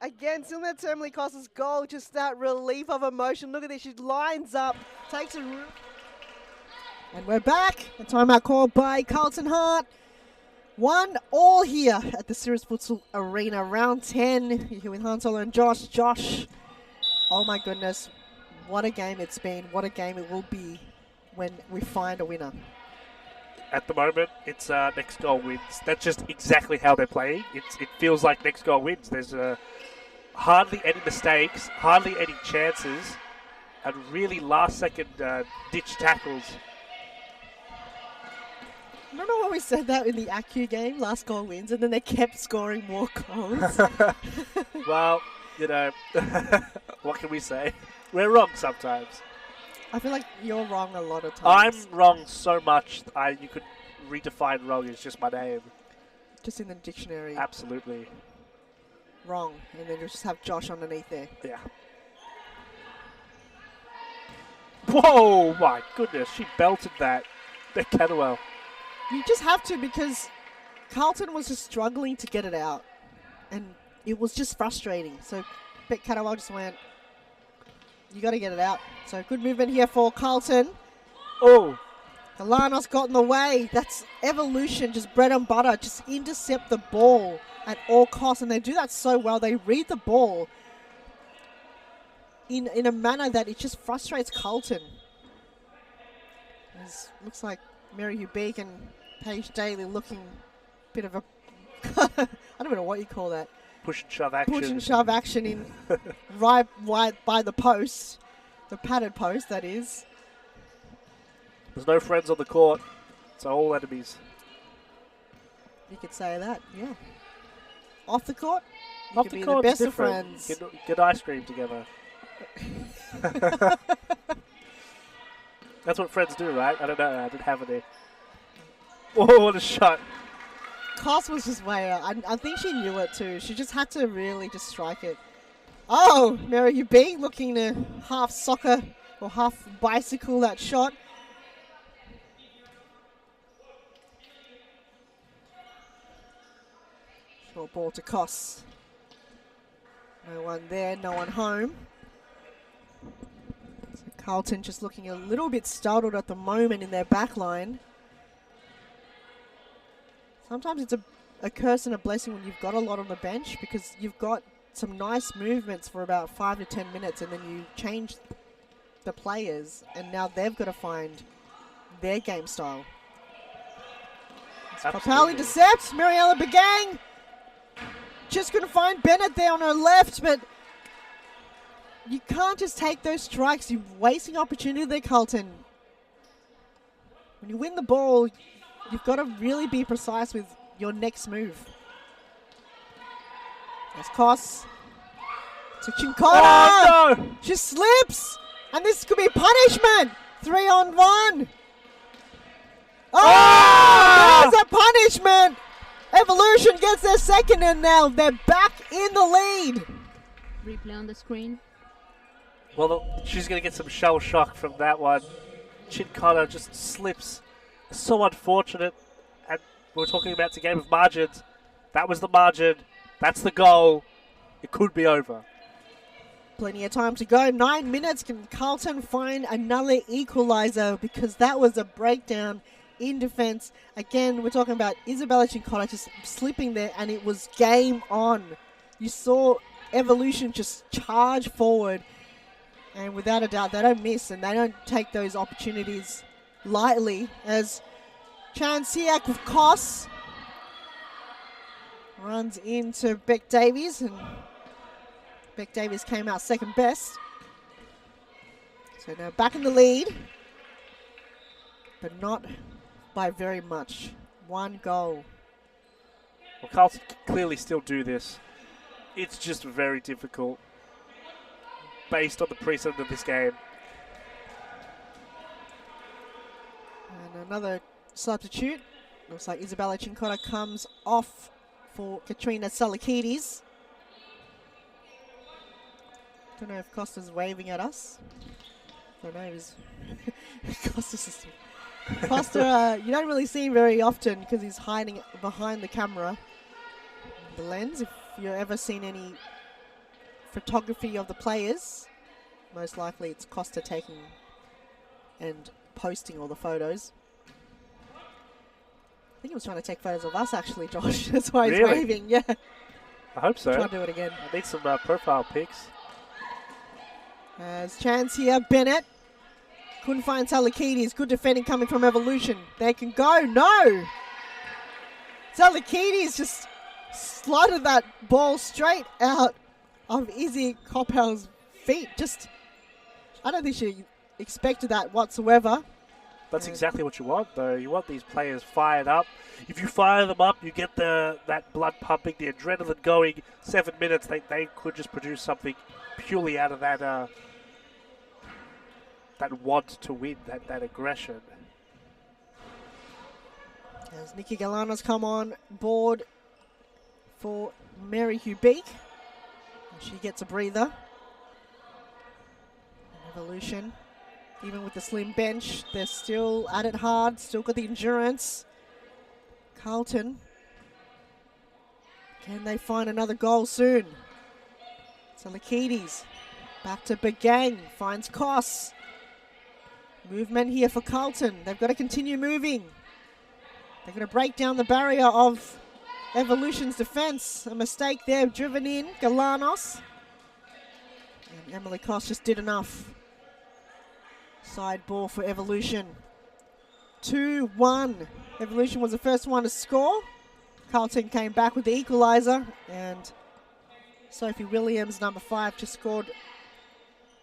Again, similar to Emily Costa's goal, just that relief of emotion. Look at this, she lines up, takes a root. And we're back. A timeout called by Carlton Hart. 1-1 here at the Series Futsal Arena. Round 10. You're here with Han Solo and Josh. Josh, oh my goodness. What a game it's been. What a game it will be when we find a winner. at the moment, it's next goal wins. That's just exactly how they're playing. It feels like next goal wins. There's hardly any mistakes, hardly any chances, and really last-second ditch tackles. I don't know why we said that in the ACU game, last goal wins, and then they kept scoring more goals. Well, you know, what can we say? We're wrong sometimes. I feel like you're wrong a lot of times. I'm wrong so much, you could redefine wrong as just my name. Just in the dictionary. Absolutely. Wrong. And then you just have Josh underneath there. Yeah. Whoa, my goodness, she belted that. Beck Catterwell. You just have to, because Carlton was just struggling to get it out. And it was just frustrating. So Beck Catterwell just went, you got to get it out. So good movement here for Carlton. Oh. Galanos got in the way. That's evolution, just bread and butter. Just intercept the ball at all costs. And they do that so well. They read the ball in a manner that it just frustrates Carlton. Looks like Mary Hubeek and Paige Daly looking a bit of a... I don't know what you call that. Push and shove action. Push and shove action in right by the post. The padded post, that is. There's no friends on the court. It's all enemies. You could say that, yeah. Off the court, you Off could the be court, the best of different. friends. Get ice cream together. That's what friends do, right? I don't know. I didn't have any. Oh, what a shot. Koss was just way out. I think she knew it too. She just had to really just strike it. Oh, Mary Hubeek looking to half soccer or half bicycle that shot. Short ball to Koss. No one there, no one home. So Carlton just looking a little bit startled at the moment in their back line. Sometimes it's a curse and a blessing when you've got a lot on the bench, because you've got some nice movements for about 5 to 10 minutes and then you change the players and now they've got to find their game style. Papali decepts, Mariella Begang just going to find Bennett there on her left, but you can't just take those strikes. You're wasting opportunity there, Carlton. When you win the ball, you've got to really be precise with your next move. That's Koss to Chinkota. Oh, no! She slips, and this could be punishment. 3-on-1. Oh, there's a punishment. Evolution gets their second, and now they're back in the lead. Replay on the screen. Well, she's going to get some shell shock from that one. Chinkota just slips. So unfortunate. And we're talking about the game of margins. That was the margin. That's the goal. It could be over. Plenty of time to go. 9 minutes. Can Carlton find another equalizer? Because that was a breakdown in defense. Again, we're talking about Isabella Chinkota just slipping there, and it was game on. You saw Evolution just charge forward, and without a doubt, they don't miss, and they don't take those opportunities lightly. As Chansiak with Koss runs into Beck Davies, and Beck Davies came out second best. So now back in the lead, but not by very much. 1 goal. Well, Carlton can clearly still do this. It's just very difficult based on the precedent of this game. And another substitute. Looks like Isabella Chinkota comes off for Katrina Salakides. Don't know if Costa's waving at us. Don't know. Costa, you don't really see him very often because he's hiding behind the camera. The lens, if you've ever seen any photography of the players, most likely it's Costa taking and posting all the photos. I think he was trying to take photos of us actually, Josh. That's why he's Really? waving, yeah. I hope so. Try to do it again. I need some profile pics. As chance here, Bennett. Couldn't find Salakides. Good defending coming from Evolution. They can go. No! Salakides just slotted that ball straight out of Izzy Coppell's feet. Just, I don't think she expected that whatsoever. That's exactly what you want, though. You want these players fired up. If you fire them up, you get that blood pumping, the adrenaline going. 7 minutes, they could just produce something purely out of that that want to win, that aggression. As Nikki Galano's come on board for Mary Hubeek. She gets a breather. Evolution. Even with the slim bench, they're still at it hard, still got the endurance. Carlton. Can they find another goal soon? Salakides. Back to Begang. Finds Koss. Movement here for Carlton. They've got to continue moving. They're going to break down the barrier of Evolution's defense. A mistake there, driven in. Galanos. And Emily Koss just did enough. Side ball for Evolution. 2-1. Evolution was the first one to score. Carlton came back with the equaliser. And Sophie Williams, number 5, just scored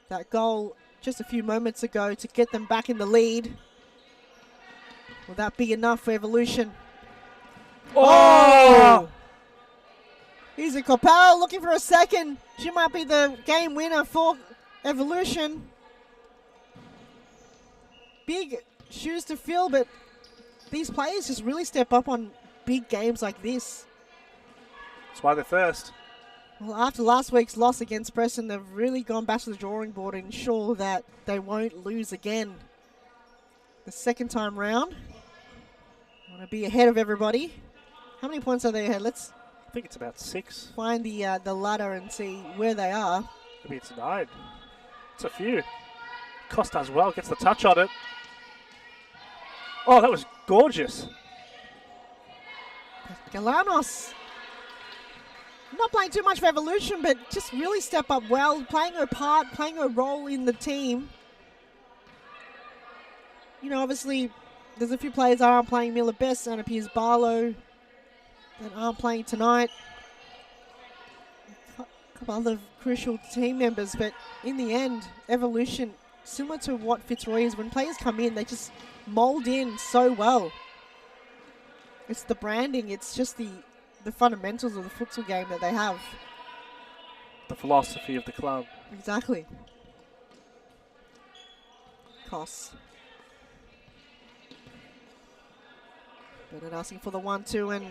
that goal just a few moments ago to get them back in the lead. Will that be enough for Evolution? Oh! Here's a Coppell looking for a second. She might be the game winner for Evolution. Big shoes to fill, but these players just really step up on big games like this. That's why they're first. Well, after last week's loss against Preston, they've really gone back to the drawing board and ensure that they won't lose again. The second time round. Want to be ahead of everybody. How many points are they ahead? Let's I think it's about 6. find the ladder and see where they are. Maybe it's 9. It's a few. Costa as well, gets the touch on it. Oh, that was gorgeous. Galanos. Not playing too much for Evolution, but just really step up well, playing her part, playing her role in the team. You know, obviously, there's a few players that aren't playing Miller Best, Anna Piers Barlow, that aren't playing tonight. A couple other crucial team members, but in the end, Evolution, similar to what Fitzroy is, when players come in, they just mould in so well. It's the branding, it's just the fundamentals of the futsal game that they have. The philosophy of the club. Exactly. Koss. Bennett asking for the 1-2 and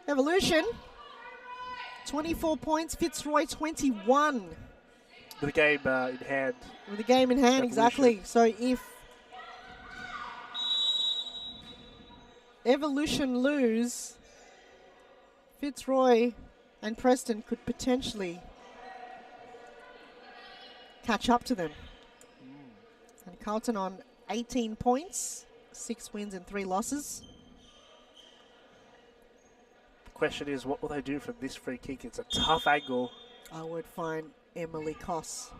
Evolution. 24 points, Fitzroy 21. With the game in hand. With the game in hand, Evolution. exactly. So if Evolution lose, Fitzroy and Preston could potentially catch up to them. And Carlton on 18 points, 6 wins and 3 losses. The question is, what will they do from this free kick? It's a tough angle. I would find Emily Koss.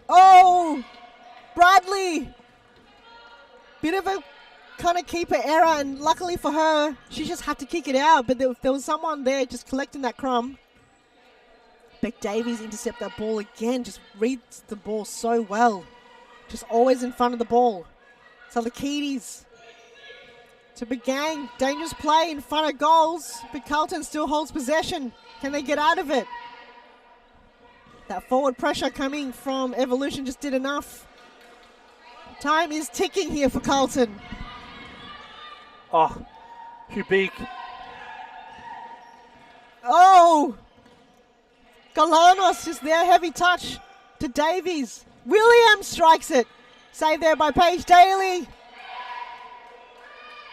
Oh! Bradley! Bit of a kind of keeper error, and luckily for her, she just had to kick it out, but there was someone there just collecting that crumb. Beck Davies intercept that ball again, just reads the ball so well. Just always in front of the ball. Salakides to Begang, dangerous play in front of goals, but Carlton still holds possession. Can they get out of it? That forward pressure coming from Evolution just did enough. Time is ticking here for Carlton. Oh, Hubeek. Oh! Galanos is there, heavy touch to Davies. Williams strikes it. Saved there by Paige Daly.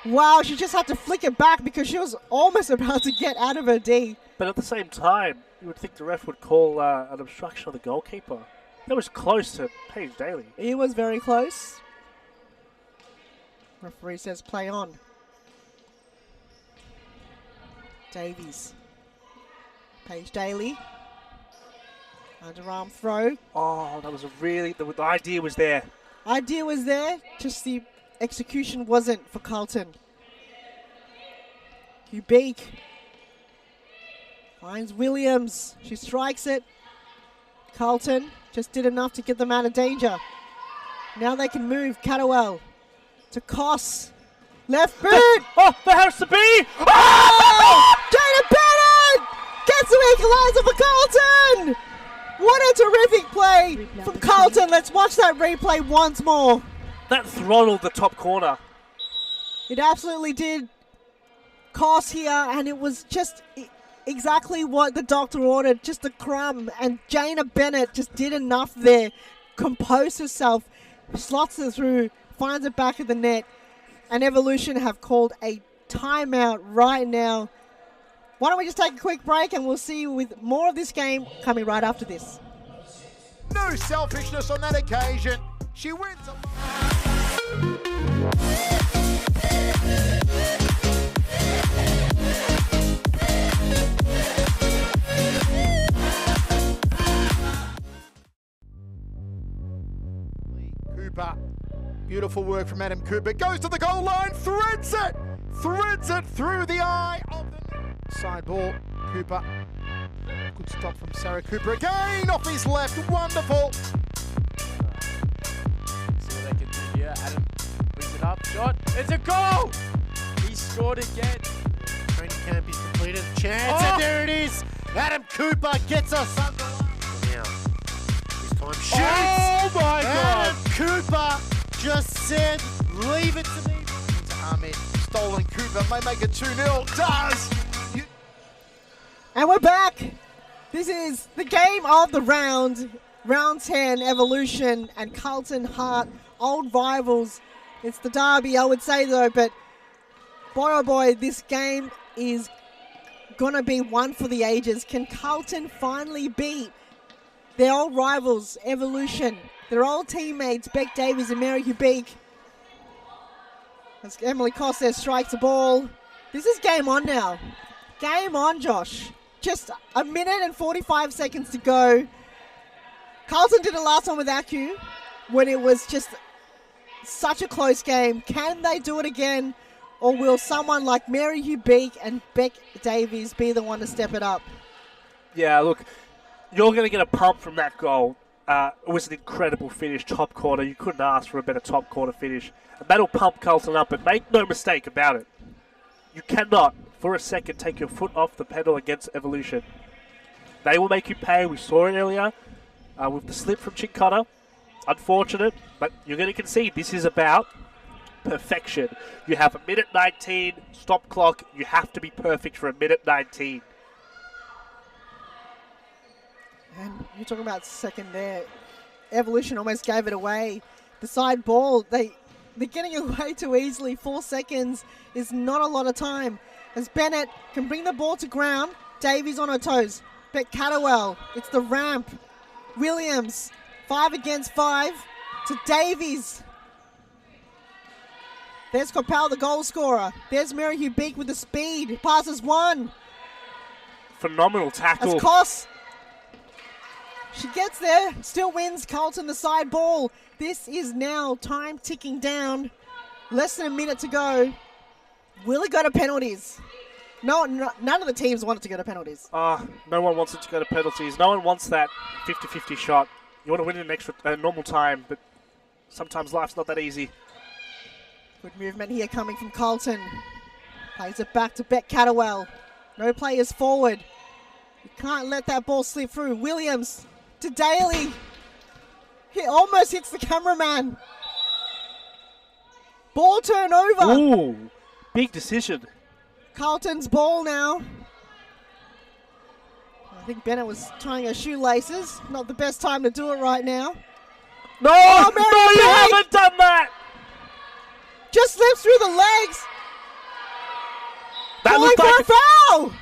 Wow, she just had to flick it back because she was almost about to get out of her D. But at the same time, you would think the ref would call an obstruction of the goalkeeper. That was close to Paige Daly. It was very close. Referee says play on. Davies. Paige Daly. Underarm throw. Oh, that was a really... The idea was there. Idea was there, just the execution wasn't for Carlton. Ubeek finds Williams. She strikes it. Carlton just did enough to get them out of danger. Now they can move. Catterwell to Koss. Left boot. Oh, the has to be. Oh! Jada Bennett gets the equalizer for Carlton. What a terrific play from Carlton. Let's watch that replay once more. That throttled the top corner. It absolutely did. Koss here, and it was just exactly what the doctor ordered, just a crumb. And Jana Bennett just did enough there, composed herself, slots it through, finds it back at the net. And Evolution have called a timeout right now. Why don't we just take a quick break and we'll see you with more of this game coming right after this. No selfishness on that occasion. She wins. Cooper. Beautiful work from Adam Cooper. Goes to the goal line. Threads it. Threads it through the eye of the net. Side ball. Cooper. Good stop from Sarah Cooper again. Off his left. Wonderful. See what they can do here. Adam brings it up. Shot. It's a goal! He scored again. Training camp is completed. Chance, and there it is. Adam Cooper gets us under. Now, this time shoots. Oh my Adam Cooper just said, leave it to me. To Ahmed. Stolen Cooper may make it 2-0. Does. And we're back. This is the game of the round. Round 10, Evolution and Carlton Hart, old rivals. It's the derby, I would say, though, but boy, oh boy, this game is going to be one for the ages. Can Carlton finally beat their old rivals, Evolution, their old teammates, Beck Davies and Mary Ubeek? As Emily Costa strikes the ball. This is game on now. Game on, Josh. Just a minute and 45 seconds to go. Carlton did it last time with Acu when it was just such a close game. Can they do it again? Or will someone like Mary Ubeek and Beck Davies be the one to step it up? Yeah, look, you're going to get a pump from that goal. It was an incredible finish, top corner. You couldn't ask for a better top corner finish. And that'll pump Carlton up, but make no mistake about it. You cannot, for a second, take your foot off the pedal against Evolution. They will make you pay. We saw it earlier with the slip from Chincotta. Unfortunate, but you're going to concede. This is about perfection. You have a minute 19, stop clock. You have to be perfect for a minute 19. And you're talking about second there. Evolution almost gave it away. The side ball, they're getting away too easily. 4 seconds is not a lot of time. As Bennett can bring the ball to ground, Davies on her toes. Beck Catterwell, it's the ramp. Williams, 5 against 5 to Davies. There's Coppell, the goal scorer. There's Mary Ubeek with the speed. Passes one. Phenomenal tackle. As Koss, she gets there, still wins. Carlton the side ball. This is now time ticking down. Less than a minute to go. Will it go to penalties? No, none of the teams want it to go to penalties. No one wants it to go to penalties. No one wants that 50-50 shot. You want to win in an extra normal time, but sometimes life's not that easy. Good movement here coming from Carlton. Plays it back to Beck Catterwell. No players forward. You can't let that ball slip through. Williams to Daly. He almost hits the cameraman. Ball turnover. Ooh, big decision. Carlton's ball now. I think Bennett was tying her shoelaces. Not the best time to do it right now. No, Oh, no, Mary you Ubeek! haven't done that. Just slips through the legs. That Calling looked for like a foul.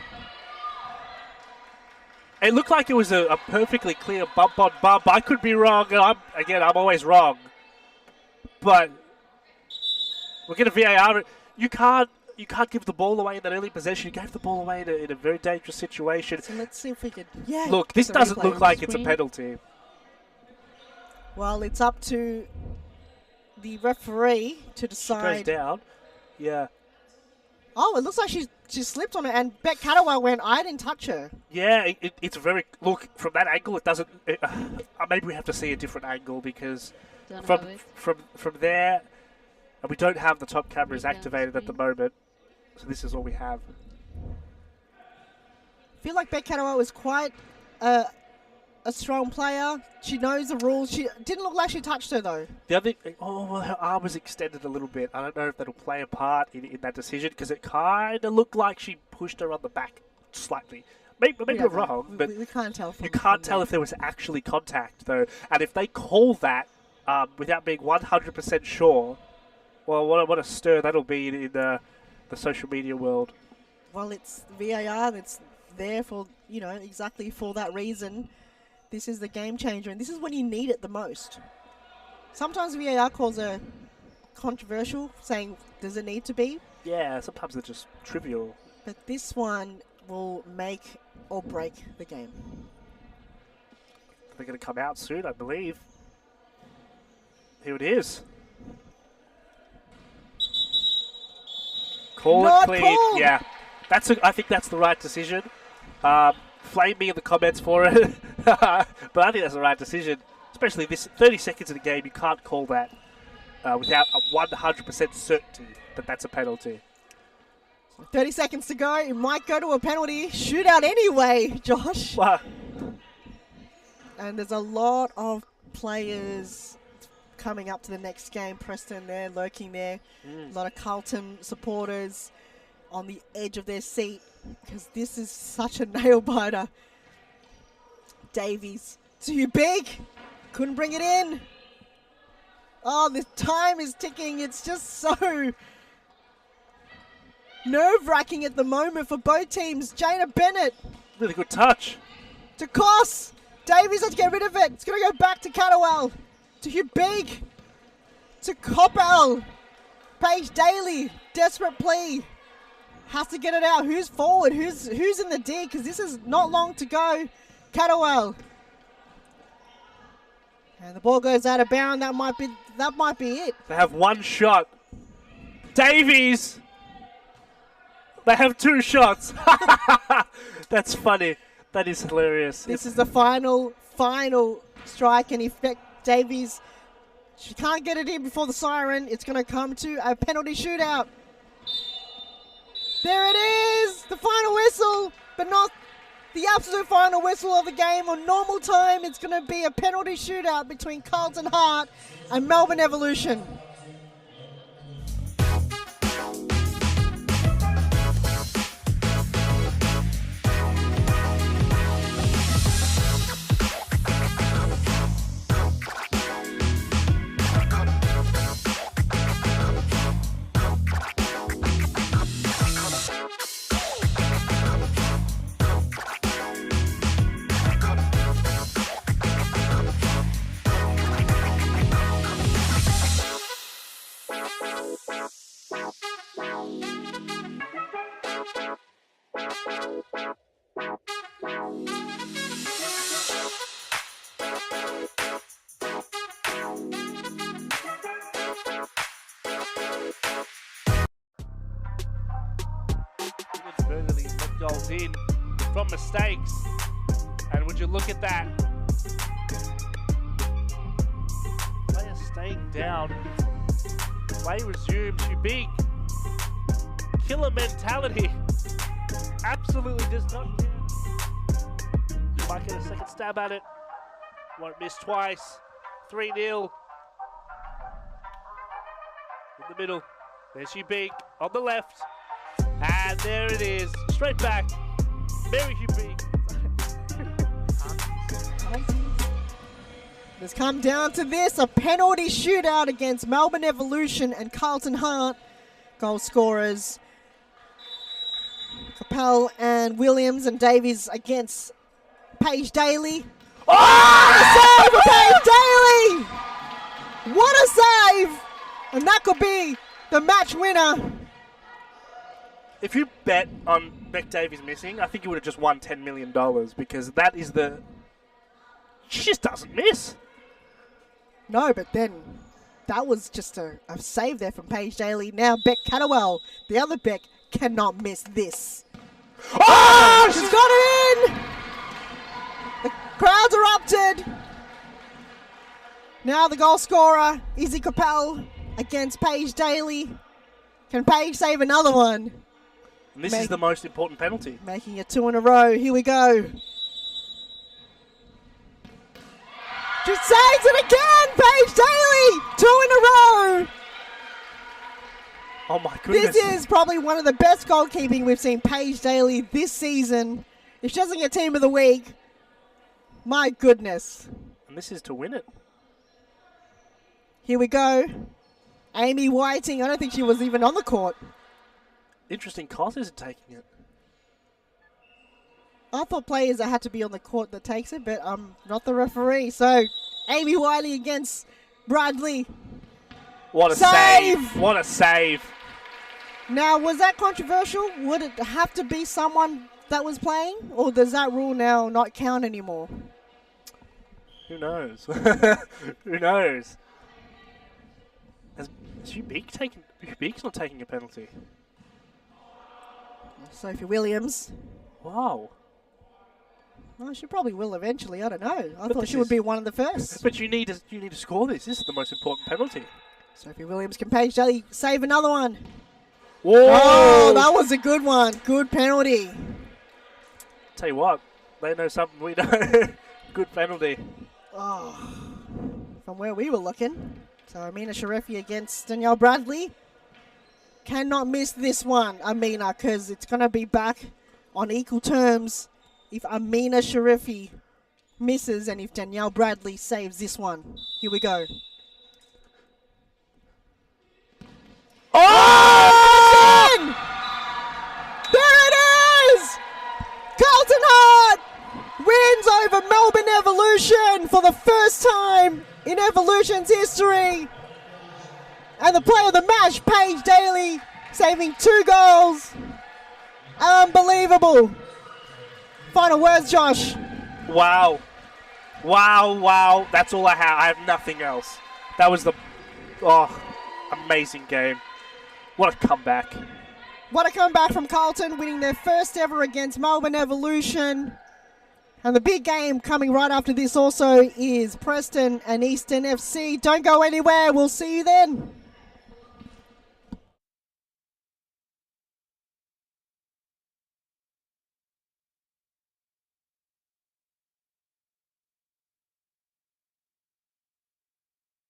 it looked like it was a perfectly clear bump on bump. I could be wrong, and I'm always wrong. But we're going to VAR. You can't give the ball away in that early possession. You gave the ball away in a very dangerous situation. So let's see if we could. Yeah. Look, this the doesn't replay look on like the it's a screen. penalty. Well, it's up to the referee to She decide. goes down. Yeah. Oh, it looks like she slipped on it, and Beck Cataway went, I didn't touch her. Yeah, it's very... Look, from that angle, it doesn't... maybe we have to see a different angle because Don't from have it. from there... And we don't have the top cameras Replay on activated at the screen. moment. So this is all we have. I feel like Beck Cataway was quite a strong player. She knows the rules. She didn't look like she touched her, though. The other... Oh, well, her arm was extended a little bit. I don't know if that'll play a part in that decision because it kind of looked like she pushed her on the back slightly. Maybe We I'm don't know. wrong, but we can't tell. you can't tell if there was actually contact, though. And if they call that without being 100% sure, well, what a stir that'll be in the social media world. Well, it's VAR. It's there for, exactly for that reason. This is the game changer, and this is when you need it the most. Sometimes VAR calls are controversial, saying, does it need to be? Yeah, sometimes they're just trivial. But this one will make or break the game. They're going to come out soon, I believe. Here it is. Call Not it clean. called. Yeah, I think that's the right decision. Flame me in the comments for it, but I think that's the right decision. Especially this 30 seconds of the game, you can't call that without a 100% certainty that that's a penalty. 30 seconds to go. It might go to a penalty shootout anyway, Josh. Wow. And there's a lot of players coming up to the next game. Preston there, lurking there. A lot of Carlton supporters on the edge of their seat because this is such a nail-biter. Davies, too big. Couldn't bring it in. Oh, the time is ticking. It's just so nerve-wracking at the moment for both teams. Jaina Bennett Really good touch. to Koss. Davies has to get rid of it. It's going to go back to Catawell. To Hugh Big. To Coppell. Paige Daly. Desperate plea. Has to get it out. Who's forward? Who's in the D? Because this is not long to go. Catawell. And the ball goes out of bounds. That might be it. They have one shot. Davies! They have two shots. That's funny. That is hilarious. This is the final strike, and if Beck Davies, she can't get it in before the siren, it's going to come to a penalty shootout. There it is, the final whistle, but not the absolute final whistle of the game. On normal time, it's going to be a penalty shootout between Carlton Heart and Melbourne Evolution. Inadvertently let goals in from mistakes. And would you look at that? Player staying down. Play resumes. You big. Killer mentality. Absolutely does not care. Might get a second stab at it. Won't miss twice. 3-0. In the middle. There's you big on the left. And there it is. Straight back. Mary Hugh Big. It's come down to this, a penalty shootout against Melbourne Evolution and Carlton Heart. Goal scorers Capel and Williams, and Davies against Paige Daly. Oh! What a save for Paige Daly! What a save! And that could be the match winner. If you bet on Beck Davies missing, I think you would have just won $10 million because that is the... She just doesn't miss. No, but then that was just a save there from Paige Daly. Now Beck Catterwell, the other Beck, cannot miss this. Oh! She's got it in! The crowd's erupted. Now the goal scorer, Izzy Capel, against Paige Daly. Can Paige save another one? And this is the most important penalty. Making it 2 in a row. Here we go. She saves it again! Paige Daly! 2 in a row! Oh my goodness. This is probably one of the best goalkeeping we've seen Paige Daly this season. If she doesn't get Team of the Week, my goodness. And this is to win it. Here we go. Amy Whiting, I don't think she was even on the court. Interesting, Cos isn't taking it. I thought players that had to be on the court that takes it, but I'm not the referee. So, Amy Whiting against Bradley. What a save! What a save! Now, was that controversial? Would it have to be someone that was playing? Or does that rule now not count anymore? Who knows? Who knows? Has Beek's not taking a penalty. Sophie Williams. Wow. Well, she probably will eventually. I don't know. I thought she would be one of the first. But you need to score this. This is the most important penalty. Sophie Williams can Paige Daly save another one. Whoa! Oh, that was a good one. Good penalty. Tell you what, they know something we know. Good penalty. Oh, from where we were looking. So Amina Sharifi against Danielle Bradley. Cannot miss this one, Amina, because it's going to be back on equal terms if Amina Sharifi misses and if Danielle Bradley saves this one. Here we go. Oh! In! There it is! Carlton Hart wins over Melbourne Evolution for the first time in Evolution's history. And the player of the match, Paige Daly, saving 2 goals. Unbelievable. Final words, Josh. Wow. Wow, wow. That's all I have. I have nothing else. That was the amazing game. What a comeback. What a comeback from Carlton, winning their first ever against Melbourne Evolution. And the big game coming right after this also is Preston and Eastern FC. Don't go anywhere. We'll see you then.